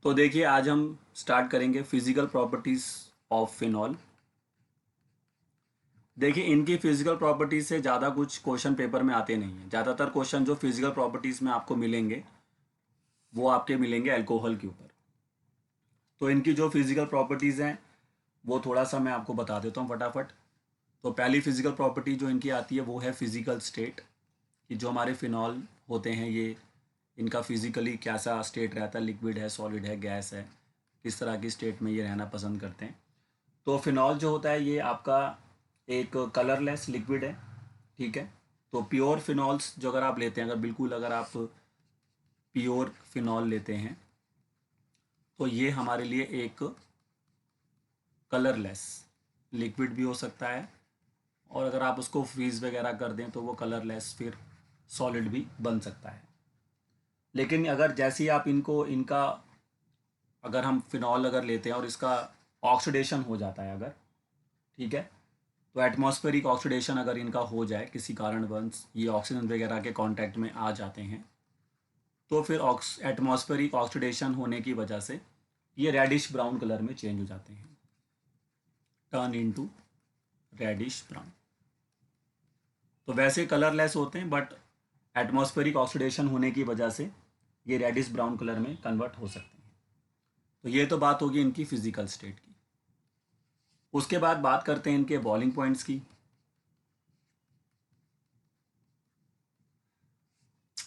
तो देखिए आज हम स्टार्ट करेंगे फिजिकल प्रॉपर्टीज ऑफ फिनॉल। देखिए इनकी फिजिकल प्रॉपर्टीज से ज़्यादा कुछ क्वेश्चन पेपर में आते नहीं हैं। ज़्यादातर क्वेश्चन जो फिजिकल प्रॉपर्टीज में आपको मिलेंगे वो आपके मिलेंगे अल्कोहल के ऊपर। तो इनकी जो फिजिकल प्रॉपर्टीज हैं वो थोड़ा सा मैं आपको बता देता हूँ फटाफट। तो पहली फिजिकल प्रॉपर्टी जो इनकी आती है वो है फिजिकल स्टेट, कि जो हमारे फिनॉल होते हैं ये इनका फिजिकली कैसा स्टेट रहता है, लिक्विड है, सॉलिड है, गैस है, किस तरह की स्टेट में ये रहना पसंद करते हैं। तो फिनॉल जो होता है ये आपका एक कलरलेस लिक्विड है, ठीक है। तो प्योर फिनॉल्स जो अगर आप लेते हैं, अगर आप प्योर फिनॉल लेते हैं तो ये हमारे लिए एक कलरलेस लिक्विड भी हो सकता है, और अगर आप उसको फ्रीज वगैरह कर दें तो वो कलरलेस फिर सॉलिड भी बन सकता है। लेकिन अगर जैसे ही आप इनको इनका अगर हम फिनॉल अगर लेते हैं और इसका ऑक्सीडेशन हो जाता है अगर, ठीक है, तो एटमॉस्फेरिक ऑक्सीडेशन अगर इनका हो जाए किसी कारणवश, ये ऑक्सीजन वगैरह के कांटेक्ट में आ जाते हैं, तो फिर एटमॉस्फेरिक ऑक्सीडेशन होने की वजह से ये रेडिश ब्राउन कलर में चेंज हो जाते हैं, टर्न इनटू रेडिश ब्राउन। तो वैसे कलरलेस होते हैं बट एटमॉस्फेरिक ऑक्सीडेशन होने की वजह से ये रेडिश ब्राउन कलर में कन्वर्ट हो सकते हैं। तो ये तो बात होगी इनकी फिजिकल स्टेट की। उसके बाद बात करते हैं इनके बॉइलिंग पॉइंट्स की।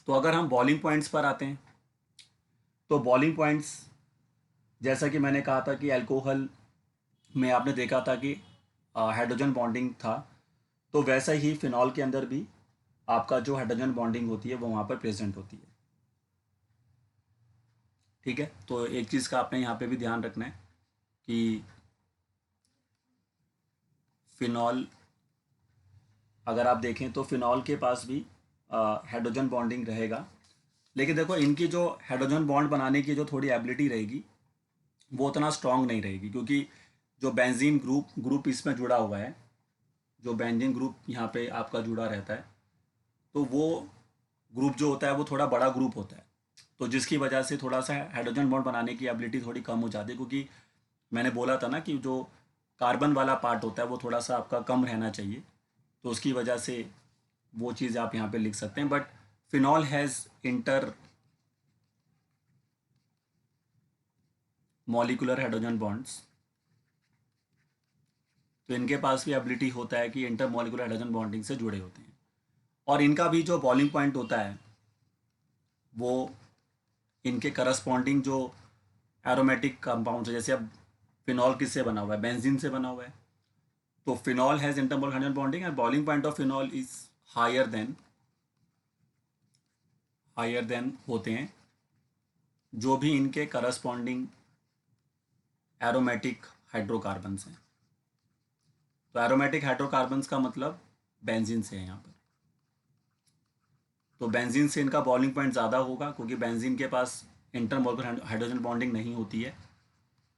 तो अगर हम बॉइलिंग पॉइंट्स पर आते हैं तो बॉइलिंग पॉइंट्स, जैसा कि मैंने कहा था कि अल्कोहल में आपने देखा था कि हाइड्रोजन बॉन्डिंग था, तो वैसा ही फिनॉल के अंदर भी आपका जो हाइड्रोजन बॉन्डिंग होती है वो वहाँ पर प्रेजेंट होती है, ठीक है। तो एक चीज़ का आपने यहाँ पे भी ध्यान रखना है कि फिनॉल अगर आप देखें तो फिनॉल के पास भी हाइड्रोजन बॉन्डिंग रहेगा, लेकिन देखो इनकी जो हाइड्रोजन बॉन्ड बनाने की जो थोड़ी एबिलिटी रहेगी वो उतना स्ट्रांग नहीं रहेगी, क्योंकि जो बेंजीन ग्रुप इसमें जुड़ा हुआ है, जो बेंजीन ग्रुप यहाँ पे आपका जुड़ा रहता है, तो वो ग्रुप जो होता है वो थोड़ा बड़ा ग्रुप होता है, तो जिसकी वजह से थोड़ा सा हाइड्रोजन बॉन्ड बनाने की एबिलिटी थोड़ी कम हो जाती है, क्योंकि मैंने बोला था ना कि जो कार्बन वाला पार्ट होता है वो थोड़ा सा आपका कम रहना चाहिए, तो उसकी वजह से वो चीज़ आप यहाँ पे लिख सकते हैं। But phenol has intermolecular hydrogen bonds, तो इनके पास भी एबिलिटी होता है कि इंटर मॉलिकुलर हाइड्रोजन बॉन्डिंग से जुड़े होते हैं। और इनका भी जो बॉइलिंग पॉइंट होता है वो इनके करस्पॉन्डिंग जो एरोमेटिक कंपाउंड्स है, जैसे अब फिनॉल किससे बना हुआ है, बेंजीन से बना हुआ है, तो phenol has intermolecular hydrogen bonding and boiling point of phenol is higher than होते हैं जो भी इनके करस्पॉन्डिंग एरोमेटिक हाइड्रोकार्बन्स हैं। तो एरोमेटिक हाइड्रोकार्बन्स का मतलब बेंजीन से है यहाँ पर। तो बेंजीन से इनका बॉइलिंग पॉइंट ज़्यादा होगा, क्योंकि बेंजीन के पास इंटरमोलिकुलर हाइड्रोजन बॉन्डिंग नहीं होती है,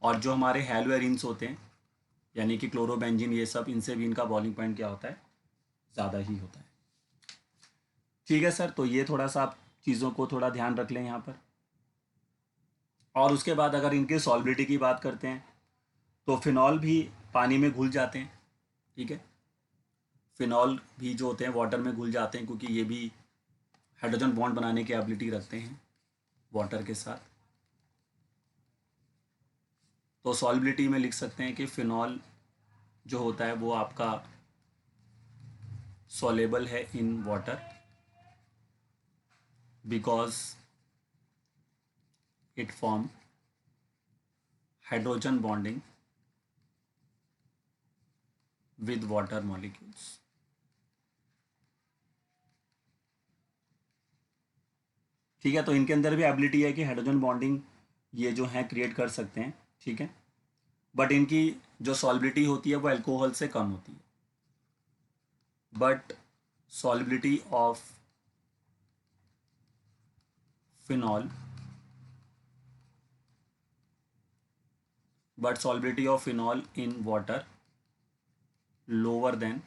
और जो हमारे हेलोएरिन्स होते हैं यानी कि क्लोरोबेंजीन, ये सब, इनसे भी इनका बॉइलिंग पॉइंट क्या होता है, ज़्यादा ही होता है। ठीक है सर, तो ये थोड़ा सा आप चीज़ों को थोड़ा ध्यान रख लें यहाँ पर। और उसके बाद अगर इनकी सॉल्बिलिटी की बात करते हैं तो फिनॉल भी पानी में घुल जाते हैं, ठीक है। फिनॉल भी जो होते हैं वाटर में घुल जाते हैं, क्योंकि ये भी हाइड्रोजन बॉन्ड बनाने की एबिलिटी रखते हैं वाटर के साथ। तो सॉल्बिलिटी में लिख सकते हैं कि फिनॉल जो होता है वो आपका सॉलेबल है in water because it form hydrogen bonding with water molecules. ठीक है, तो इनके अंदर भी एबिलिटी है कि हाइड्रोजन बॉन्डिंग ये जो है क्रिएट कर सकते हैं, ठीक है। बट इनकी जो सॉल्बिलिटी होती है वो अल्कोहल से कम होती है। But solubility of phenol but solubility of phenol in water lower than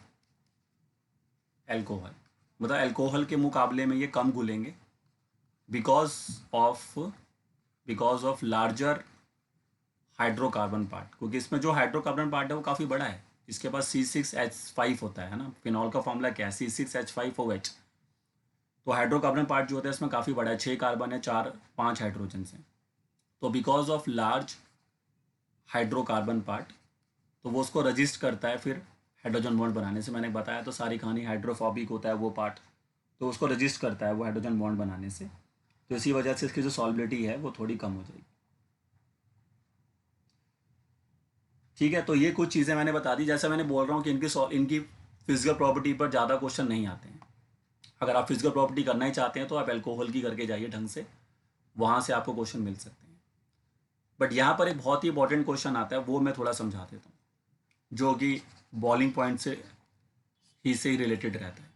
alcohol, मतलब अल्कोहल के मुकाबले में ये कम घुलेंगे because of because of larger hydrocarbon part, क्योंकि इसमें जो हाइड्रोकार्बन पार्ट है वो काफ़ी बड़ा है। इसके पास C6H5 होता है ना, फिनॉल का फॉर्मूला क्या है, C6H5OH। तो हाइड्रोकार्बन पार्ट जो होता है इसमें काफ़ी बड़ा है, 6 कार्बन है, 5 हाइड्रोजन हैं। तो because of large hydrocarbon part, तो वो उसको रजिस्ट करता है फिर हाइड्रोजन बॉन्ड बनाने से। मैंने बताया तो सारी कहानी, हाइड्रोफोबिक होता है वो पार्ट, तो उसको रजिस्ट करता है वो हाइड्रोजन बॉन्ड बनाने से। तो इसी वजह से इसकी जो सॉल्बिलिटी है वो थोड़ी कम हो जाएगी। ठीक है, तो ये कुछ चीज़ें मैंने बता दी। जैसा मैंने बोल रहा हूँ कि इनकी फिजिकल प्रॉपर्टी पर ज़्यादा क्वेश्चन नहीं आते हैं। अगर आप फिजिकल प्रॉपर्टी करना ही चाहते हैं तो आप एल्कोहल की करके जाइए ढंग से, वहाँ से आपको क्वेश्चन मिल सकते हैं। बट यहाँ पर एक बहुत ही इंपॉर्टेंट क्वेश्चन आता है, वो मैं थोड़ा समझा देता हूँ, जो कि बॉइलिंग पॉइंट से ही रिलेटेड रहता है।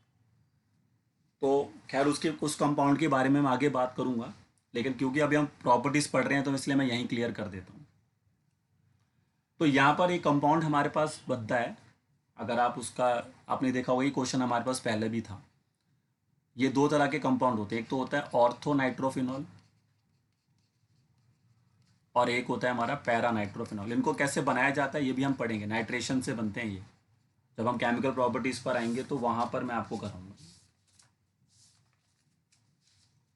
तो खैर उसके उस कंपाउंड के बारे में मैं आगे बात करूँगा, लेकिन क्योंकि अभी हम प्रॉपर्टीज़ पढ़ रहे हैं तो इसलिए मैं यहीं क्लियर कर देता हूँ। तो यहाँ पर एक कंपाउंड हमारे पास बनता है, अगर आप उसका आपने देखा होगा, ये क्वेश्चन हमारे पास पहले भी था। ये दो तरह के कंपाउंड होते हैं, एक तो होता है ऑर्थो नाइट्रोफिनॉल और एक होता है हमारा पैरा नाइट्रोफिनॉल। इनको कैसे बनाया जाता है ये भी हम पढ़ेंगे, नाइट्रेशन से बनते हैं ये। जब हम केमिकल प्रॉपर्टीज़ पर आएंगे तो वहाँ पर मैं आपको कराऊंगा।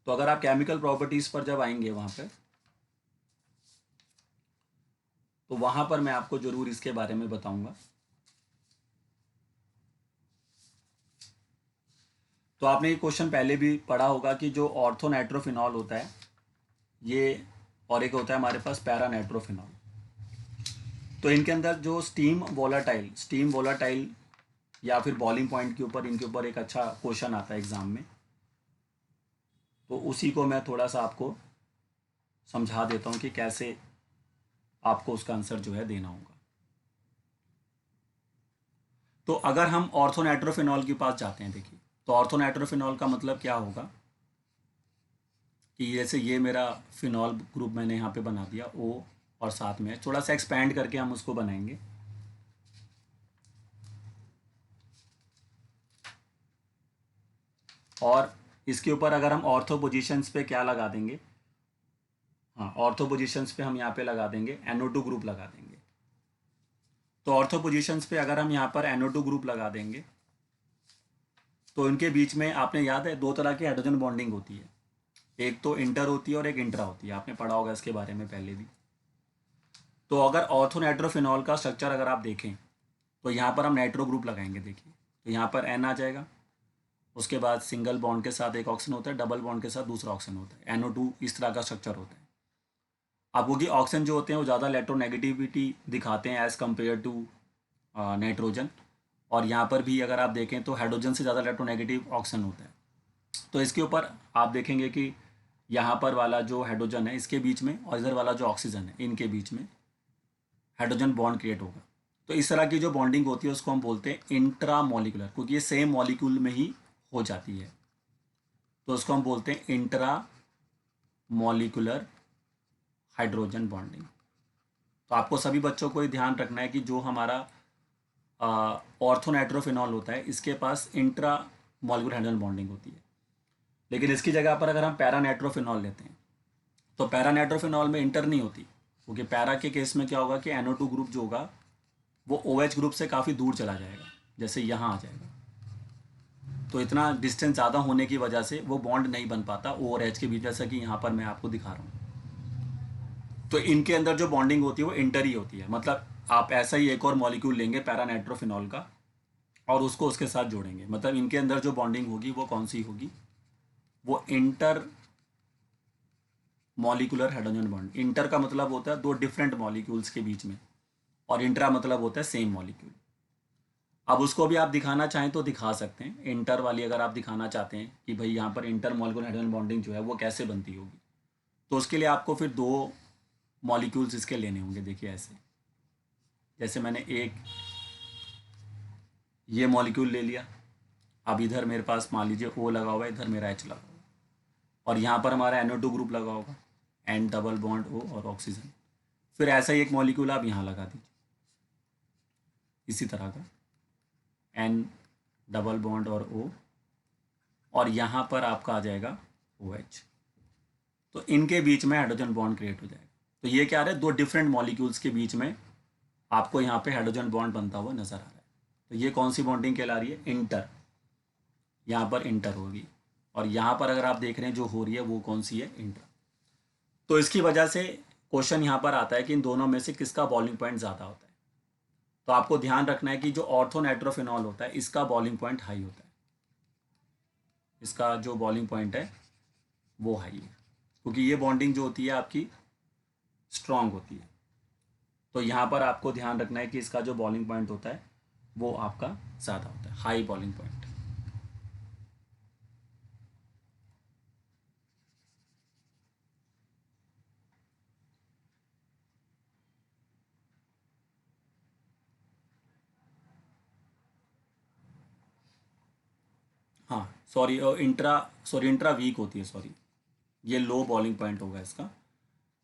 तो अगर आप केमिकल प्रॉपर्टीज़ पर जब आएंगे वहाँ पर, तो वहाँ पर मैं आपको ज़रूर इसके बारे में बताऊंगा। तो आपने ये क्वेश्चन पहले भी पढ़ा होगा कि जो ऑर्थो नाइट्रोफिनॉल होता है ये, और एक होता है हमारे पास पैरा नाइट्रोफिनॉल। तो इनके अंदर जो स्टीम वोलाटाइल या फिर बॉइलिंग पॉइंट के ऊपर, इनके ऊपर एक अच्छा क्वेश्चन आता है एग्ज़ाम में, तो उसी को मैं थोड़ा सा आपको समझा देता हूँ कि कैसे आपको उसका आंसर जो है देना होगा। तो अगर हम ऑर्थोनाइट्रोफिनॉल के पास जाते हैं, देखिए, तो ऑर्थोनाइट्रोफिनॉल का मतलब क्या होगा कि जैसे ये मेरा फिनॉल ग्रुप मैंने यहाँ पे बना दिया O, और साथ में थोड़ा सा एक्सपैंड करके हम उसको बनाएंगे। और इसके ऊपर अगर हम ऑर्थो पोजीशंस पे क्या लगा देंगे, हाँ, ऑर्थो पोजीशंस पे हम यहाँ पे लगा देंगे NO2 ग्रुप लगा देंगे। तो ऑर्थो पोजीशंस पे अगर हम यहाँ पर NO2 ग्रुप लगा देंगे तो इनके बीच में, आपने याद है, दो तरह की हाइड्रोजन बॉन्डिंग होती है, एक तो इंटर होती है और एक इंट्रा होती है। आपने पढ़ा होगा इसके बारे में पहले भी। तो अगर ऑर्थोनाइट्रोफिनॉल का स्ट्रक्चर अगर आप देखें तो यहाँ पर हम नाइट्रो ग्रुप लगाएंगे, देखिए, तो यहाँ पर N आ जाएगा, उसके बाद सिंगल बॉन्ड के साथ एक ऑक्सीजन होता है, डबल बॉन्ड के साथ दूसरा ऑक्सीजन होता है, NO2, इस तरह का स्ट्रक्चर होता है। आपको कि ऑक्सीजन जो होते हैं वो ज़्यादा इलेक्ट्रोनेगेटिविटी दिखाते हैं एज़ कम्पेयर टू नाइट्रोजन, और यहाँ पर भी अगर आप देखें तो हाइड्रोजन से ज़्यादा इलेक्ट्रोनेगेटिव ऑक्सीजन होता है। तो इसके ऊपर आप देखेंगे कि यहाँ पर वाला जो हाइड्रोजन है इसके बीच में, और इधर वाला जो ऑक्सीजन है इनके बीच में हाइड्रोजन बॉन्ड क्रिएट होगा। तो इस तरह की जो बॉन्डिंग होती है उसको हम बोलते हैं इंट्रा मॉलिकुलर, क्योंकि ये सेम मॉलिक्यूल में ही हो जाती है, तो उसको हम बोलते हैं इंट्रा मॉलिकुलर हाइड्रोजन बॉन्डिंग। तो आपको सभी बच्चों को ये ध्यान रखना है कि जो हमारा ऑर्थोनाइट्रोफिनॉल होता है इसके पास इंट्रा मॉलिक्यूलर हाइड्रोजन बॉन्डिंग होती है। लेकिन इसकी जगह पर अगर हम पैरानाइट्रोफिनॉल लेते हैं तो पैरानाइट्रोफिनॉल में इंटर नहीं होती, क्योंकि पैरा के केस में क्या होगा कि NO2 ग्रुप जो होगा वो OH ग्रुप से काफ़ी दूर चला जाएगा, जैसे यहाँ आ जाएगा। तो इतना डिस्टेंस ज़्यादा होने की वजह से वो बॉन्ड नहीं बन पाता O और H के बीच, जैसा कि यहाँ पर मैं आपको दिखा रहा हूँ। तो इनके अंदर जो बॉन्डिंग होती है वो इंटर ही होती है, मतलब आप ऐसा ही एक और मॉलिक्यूल लेंगे पैरानाइट्रोफिनॉल का और उसको उसके साथ जोड़ेंगे, मतलब इनके अंदर जो बॉन्डिंग होगी वो कौन सी होगी, वो inter molecular hydrogen bond. Inter का मतलब होता है दो डिफरेंट मॉलिक्यूल्स के बीच में, और इंट्रा मतलब होता है सेम मॉलिक्यूल। अब उसको भी आप दिखाना चाहें तो दिखा सकते हैं, इंटर वाली अगर आप दिखाना चाहते हैं कि भाई यहाँ पर इंटर मॉलिक्यूलर हाइड्रोजन बॉन्डिंग जो है वो कैसे बनती होगी, तो उसके लिए आपको फिर दो मॉलिक्यूल्स इसके लेने होंगे। देखिए ऐसे, जैसे मैंने एक ये मॉलिक्यूल ले लिया, अब इधर मेरे पास मान लीजिए O लगा हुआ है, इधर मेरा H लगा हुआ है, और यहाँ पर हमारा NO2 ग्रुप लगा होगा, N डबल बॉन्ड O और ऑक्सीजन। फिर ऐसा ही एक मॉलिक्यूल आप यहाँ लगा दीजिए इसी तरह का, N डबल बॉन्ड और O, और यहाँ पर आपका आ जाएगा OH। तो इनके बीच में हाइड्रोजन बॉन्ड क्रिएट हो जाएगा। तो ये क्या आ रहा है, दो डिफरेंट मॉलिक्यूल्स के बीच में आपको यहाँ पे हाइड्रोजन बॉन्ड बनता हुआ नजर आ रहा है। तो ये कौन सी बॉन्डिंग कहला रही है, इंटर, यहाँ पर इंटर होगी। और यहाँ पर अगर आप देख रहे हैं जो हो रही है वो कौन सी है, इंटर। तो इसकी वजह से क्वेश्चन यहाँ पर आता है कि इन दोनों में से किसका बॉइलिंग पॉइंट ज़्यादा होता है। तो आपको ध्यान रखना है कि जो ऑर्थोनाइट्रोफिनॉल होता है इसका बॉइलिंग पॉइंट हाई होता है, इसका जो बॉइलिंग पॉइंट है वो हाई है, क्योंकि ये बॉन्डिंग जो होती है आपकी स्ट्रांग होती है। तो यहाँ पर आपको ध्यान रखना है कि इसका जो बॉइलिंग पॉइंट होता है वो आपका ज़्यादा होता है, हाई बॉइलिंग पॉइंट। हाँ सॉरी, इंट्रा वीक होती है, सॉरी, ये लो बॉइलिंग पॉइंट होगा इसका,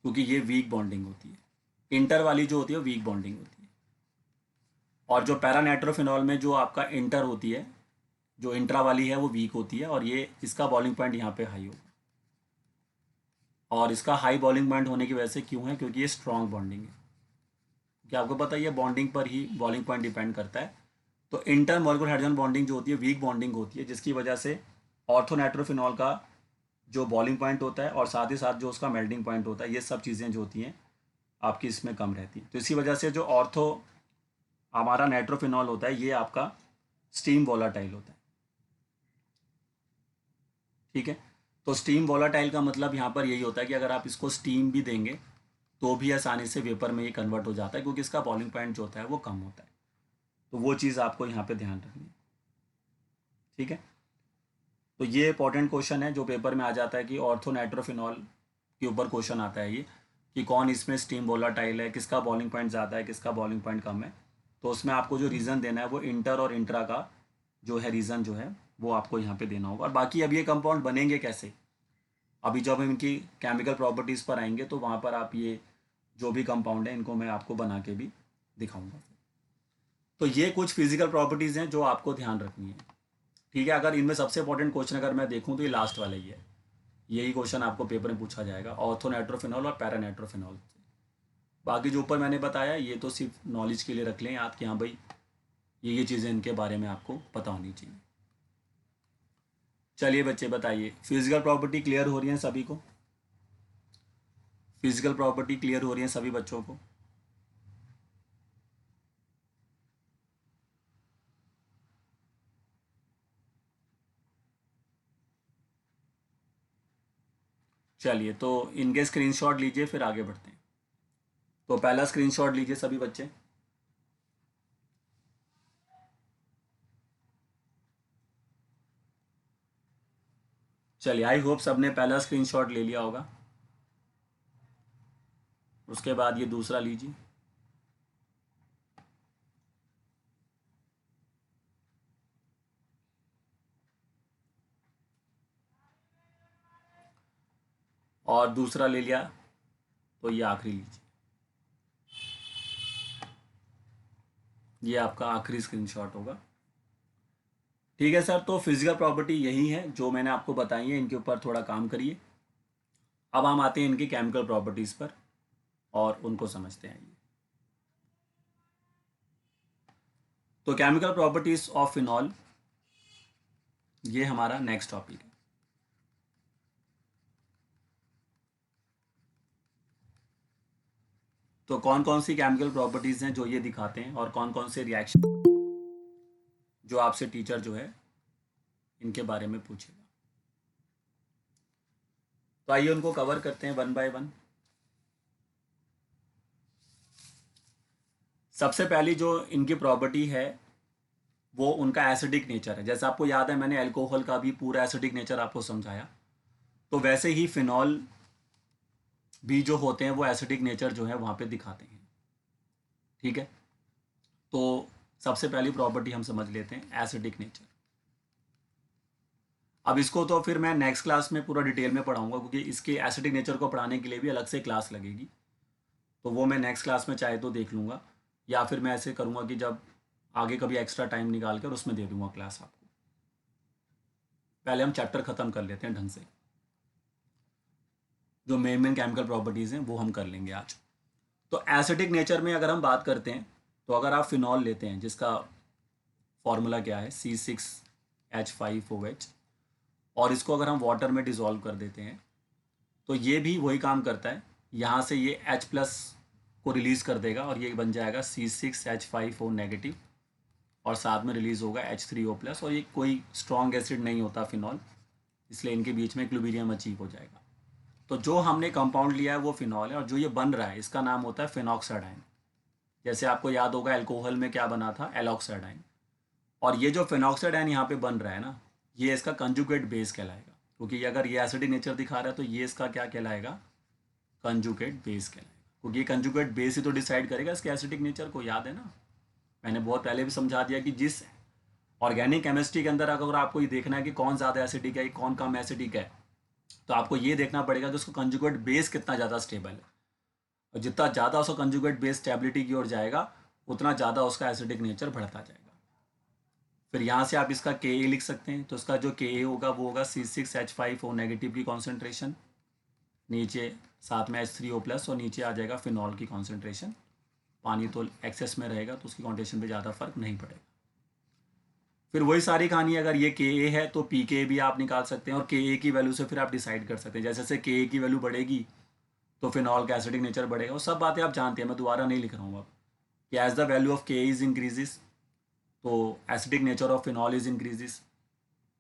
क्योंकि ये वीक बॉन्डिंग होती है। इंटर वाली जो होती है वीक बॉन्डिंग होती है। और जो पैरानाइट्रोफिनॉल में जो आपका इंटर होती है, जो इंट्रा वाली है वो वीक होती है, और ये इसका बॉइलिंग पॉइंट यहाँ पे हाई होगा। और इसका हाई बॉइलिंग पॉइंट होने की वजह से क्यों है, क्योंकि ये स्ट्रॉन्ग बॉन्डिंग है। क्या आपको पता है ये बॉन्डिंग पर ही बॉइलिंग पॉइंट डिपेंड करता है। तो इंटर मॉलिक्यूलर हाइड्रोजन बॉन्डिंग जो होती है वीक बॉन्डिंग होती है, जिसकी वजह से ऑर्थोनाइट्रोफिनॉल का जो बॉइलिंग पॉइंट होता है और साथ ही साथ जो उसका मेल्टिंग पॉइंट होता है, ये सब चीज़ें जो होती हैं आपकी इसमें कम रहती हैं। तो इसी वजह से जो ऑर्थो हमारा नाइट्रोफिनॉल होता है ये आपका स्टीम वोलाटाइल होता है। ठीक है, तो स्टीम वोलाटाइल का मतलब यहाँ पर यही होता है कि अगर आप इसको स्टीम भी देंगे तो भी आसानी से वेपर में ये कन्वर्ट हो जाता है, क्योंकि इसका बॉइलिंग पॉइंट जो होता है वो कम होता है। तो वो चीज़ आपको यहाँ पे ध्यान रखनी है। ठीक है, तो ये इंपॉर्टेंट क्वेश्चन है जो पेपर में आ जाता है कि ऑर्थोनाइट्रोफिनॉल के ऊपर क्वेश्चन आता है ये, कि कौन इसमें स्टीम वोलाटाइल है, किसका बॉइलिंग पॉइंट ज़्यादा है, किसका बॉइलिंग पॉइंट कम है। तो उसमें आपको जो रीज़न देना है वो इंटर और इंट्रा का जो है रीज़न जो है वो आपको यहाँ पे देना होगा। और बाकी अब ये कंपाउंड बनेंगे कैसे, अभी जब हम इनकी केमिकल प्रॉपर्टीज़ पर आएंगे तो वहाँ पर आप ये जो भी कंपाउंड है इनको मैं आपको बना के भी दिखाऊंगा। तो ये कुछ फिजिकल प्रॉपर्टीज़ हैं जो आपको ध्यान रखनी है। ठीक है, अगर इनमें सबसे इंपॉर्टेंट क्वेश्चन अगर मैं देखूँ तो ये लास्ट वाला ही है। यही क्वेश्चन आपको पेपर में पूछा जाएगा ऑर्थोनाइट्रोफिनॉल और पैरानाइट्रोफिनॉल से। बाकी जो ऊपर मैंने बताया ये तो सिर्फ नॉलेज के लिए रख लें याद कि हाँ भाई ये चीज़ें इनके बारे में आपको पता होनी चाहिए। चलिए बच्चे बताइए, फिजिकल प्रॉपर्टी क्लियर हो रही है सभी को? फिजिकल प्रॉपर्टी क्लियर हो रही है सभी बच्चों को? चलिए तो इनके स्क्रीनशॉट लीजिए फिर आगे बढ़ते हैं। तो पहला स्क्रीनशॉट लीजिए सभी बच्चे। चलिए आई होप सबने पहला स्क्रीनशॉट ले लिया होगा। उसके बाद ये दूसरा लीजिए। और दूसरा ले लिया तो ये आखिरी लीजिए। ये आपका आखिरी स्क्रीनशॉट होगा। ठीक है सर, तो फिजिकल प्रॉपर्टी यही है जो मैंने आपको बताई है, इनके ऊपर थोड़ा काम करिए। अब हम आते हैं इनकी केमिकल प्रॉपर्टीज़ पर और उनको समझते हैं। तो केमिकल प्रॉपर्टीज़ ऑफ फिनॉल ये हमारा नेक्स्ट टॉपिक है। तो कौन कौन सी केमिकल प्रॉपर्टीज़ हैं जो ये दिखाते हैं और कौन कौन से रिएक्शन जो आपसे टीचर जो है इनके बारे में पूछेगा। तो आइए उनको कवर करते हैं वन बाय वन। सबसे पहली जो इनकी प्रॉपर्टी है वो उनका एसिडिक नेचर है। जैसे आपको याद है मैंने अल्कोहल का भी पूरा एसिडिक नेचर आपको समझाया, तो वैसे ही फिनॉल भी जो होते हैं वो एसिडिक नेचर जो है वहाँ पे दिखाते हैं। ठीक है, तो सबसे पहली प्रॉपर्टी हम समझ लेते हैं एसिडिक नेचर। अब इसको तो फिर मैं नेक्स्ट क्लास में पूरा डिटेल में पढ़ाऊंगा, क्योंकि इसके एसिडिक नेचर को पढ़ाने के लिए भी अलग से क्लास लगेगी। तो वो मैं नेक्स्ट क्लास में चाहे तो देख लूँगा, या फिर मैं ऐसे करूँगा कि जब आगे कभी एक्स्ट्रा टाइम निकाल कर उसमें दे दूँगा क्लास आपको। पहले हम चैप्टर ख़त्म कर लेते हैं ढंग से। जो मेन केमिकल प्रॉपर्टीज़ हैं वो हम कर लेंगे आज। तो एसिडिक नेचर में अगर हम बात करते हैं, तो अगर आप फिनॉल लेते हैं जिसका फॉर्मूला क्या है C6H5OH, और इसको अगर हम वाटर में डिज़ोल्व कर देते हैं तो ये भी वही काम करता है। यहाँ से ये H+ को रिलीज़ कर देगा और ये बन जाएगा C6H5O नेगेटिव, और साथ में रिलीज़ होगा H3O+। और ये कोई स्ट्रॉन्ग एसिड नहीं होता फिनॉल, इसलिए इनके बीच में इक्विलिब्रियम अचीव हो जाएगा। तो जो हमने कंपाउंड लिया है वो फिनॉल है, और जो ये बन रहा है इसका नाम होता है फिनॉक्साइडाइन। जैसे आपको याद होगा अल्कोहल में क्या बना था, एलॉक्साइडाइन। और ये जो फिनॉक्साइडाइन यहाँ पे बन रहा है ना, ये इसका कंजुगेट बेस कहलाएगा, क्योंकि अगर ये एसिडिक नेचर दिखा रहा है तो ये इसका क्या कहलाएगा, कंजुगेट बेस कहलाएगा, क्योंकि ये कंजुगेट बेस ही तो डिसाइड करेगा इसके एसिडिक नेचर को। याद है ना, मैंने बहुत पहले भी समझा दिया कि जिस ऑर्गेनिक केमिस्ट्री के अंदर अगर आपको ये देखना है कि कौन ज़्यादा एसिडिक है कौन कम एसिडिक है, तो आपको ये देखना पड़ेगा कि उसका कंजुगेट बेस कितना ज़्यादा स्टेबल है। और जितना ज़्यादा उसका कंजुगेट बेस स्टेबिलिटी की ओर जाएगा उतना ज़्यादा उसका एसिडिक नेचर बढ़ता जाएगा। फिर यहाँ से आप इसका Ka लिख सकते हैं, तो इसका जो Ka होगा वो होगा C6H5O नेगेटिव की कॉन्सेंट्रेशन, नीचे साथ में H3O+, और नीचे आ जाएगा फिनॉल की कॉन्सेंट्रेशन। पानी तो एक्सेस में रहेगा तो उसकी कॉन्सेंट्रेशन पे ज़्यादा फर्क नहीं पड़ेगा। फिर वही सारी कहानी, अगर ये Ka है तो Pk भी आप निकाल सकते हैं, और Ka की वैल्यू से फिर आप डिसाइड कर सकते हैं। जैसे जैसे Ka की वैल्यू बढ़ेगी तो फिनॉल का एसिडिक नेचर बढ़ेगा। वो सब बातें आप जानते हैं, मैं दोबारा नहीं लिख रहा हूँ अब, कि as the value of Ka is increases तो acidic nature of phenol is increases.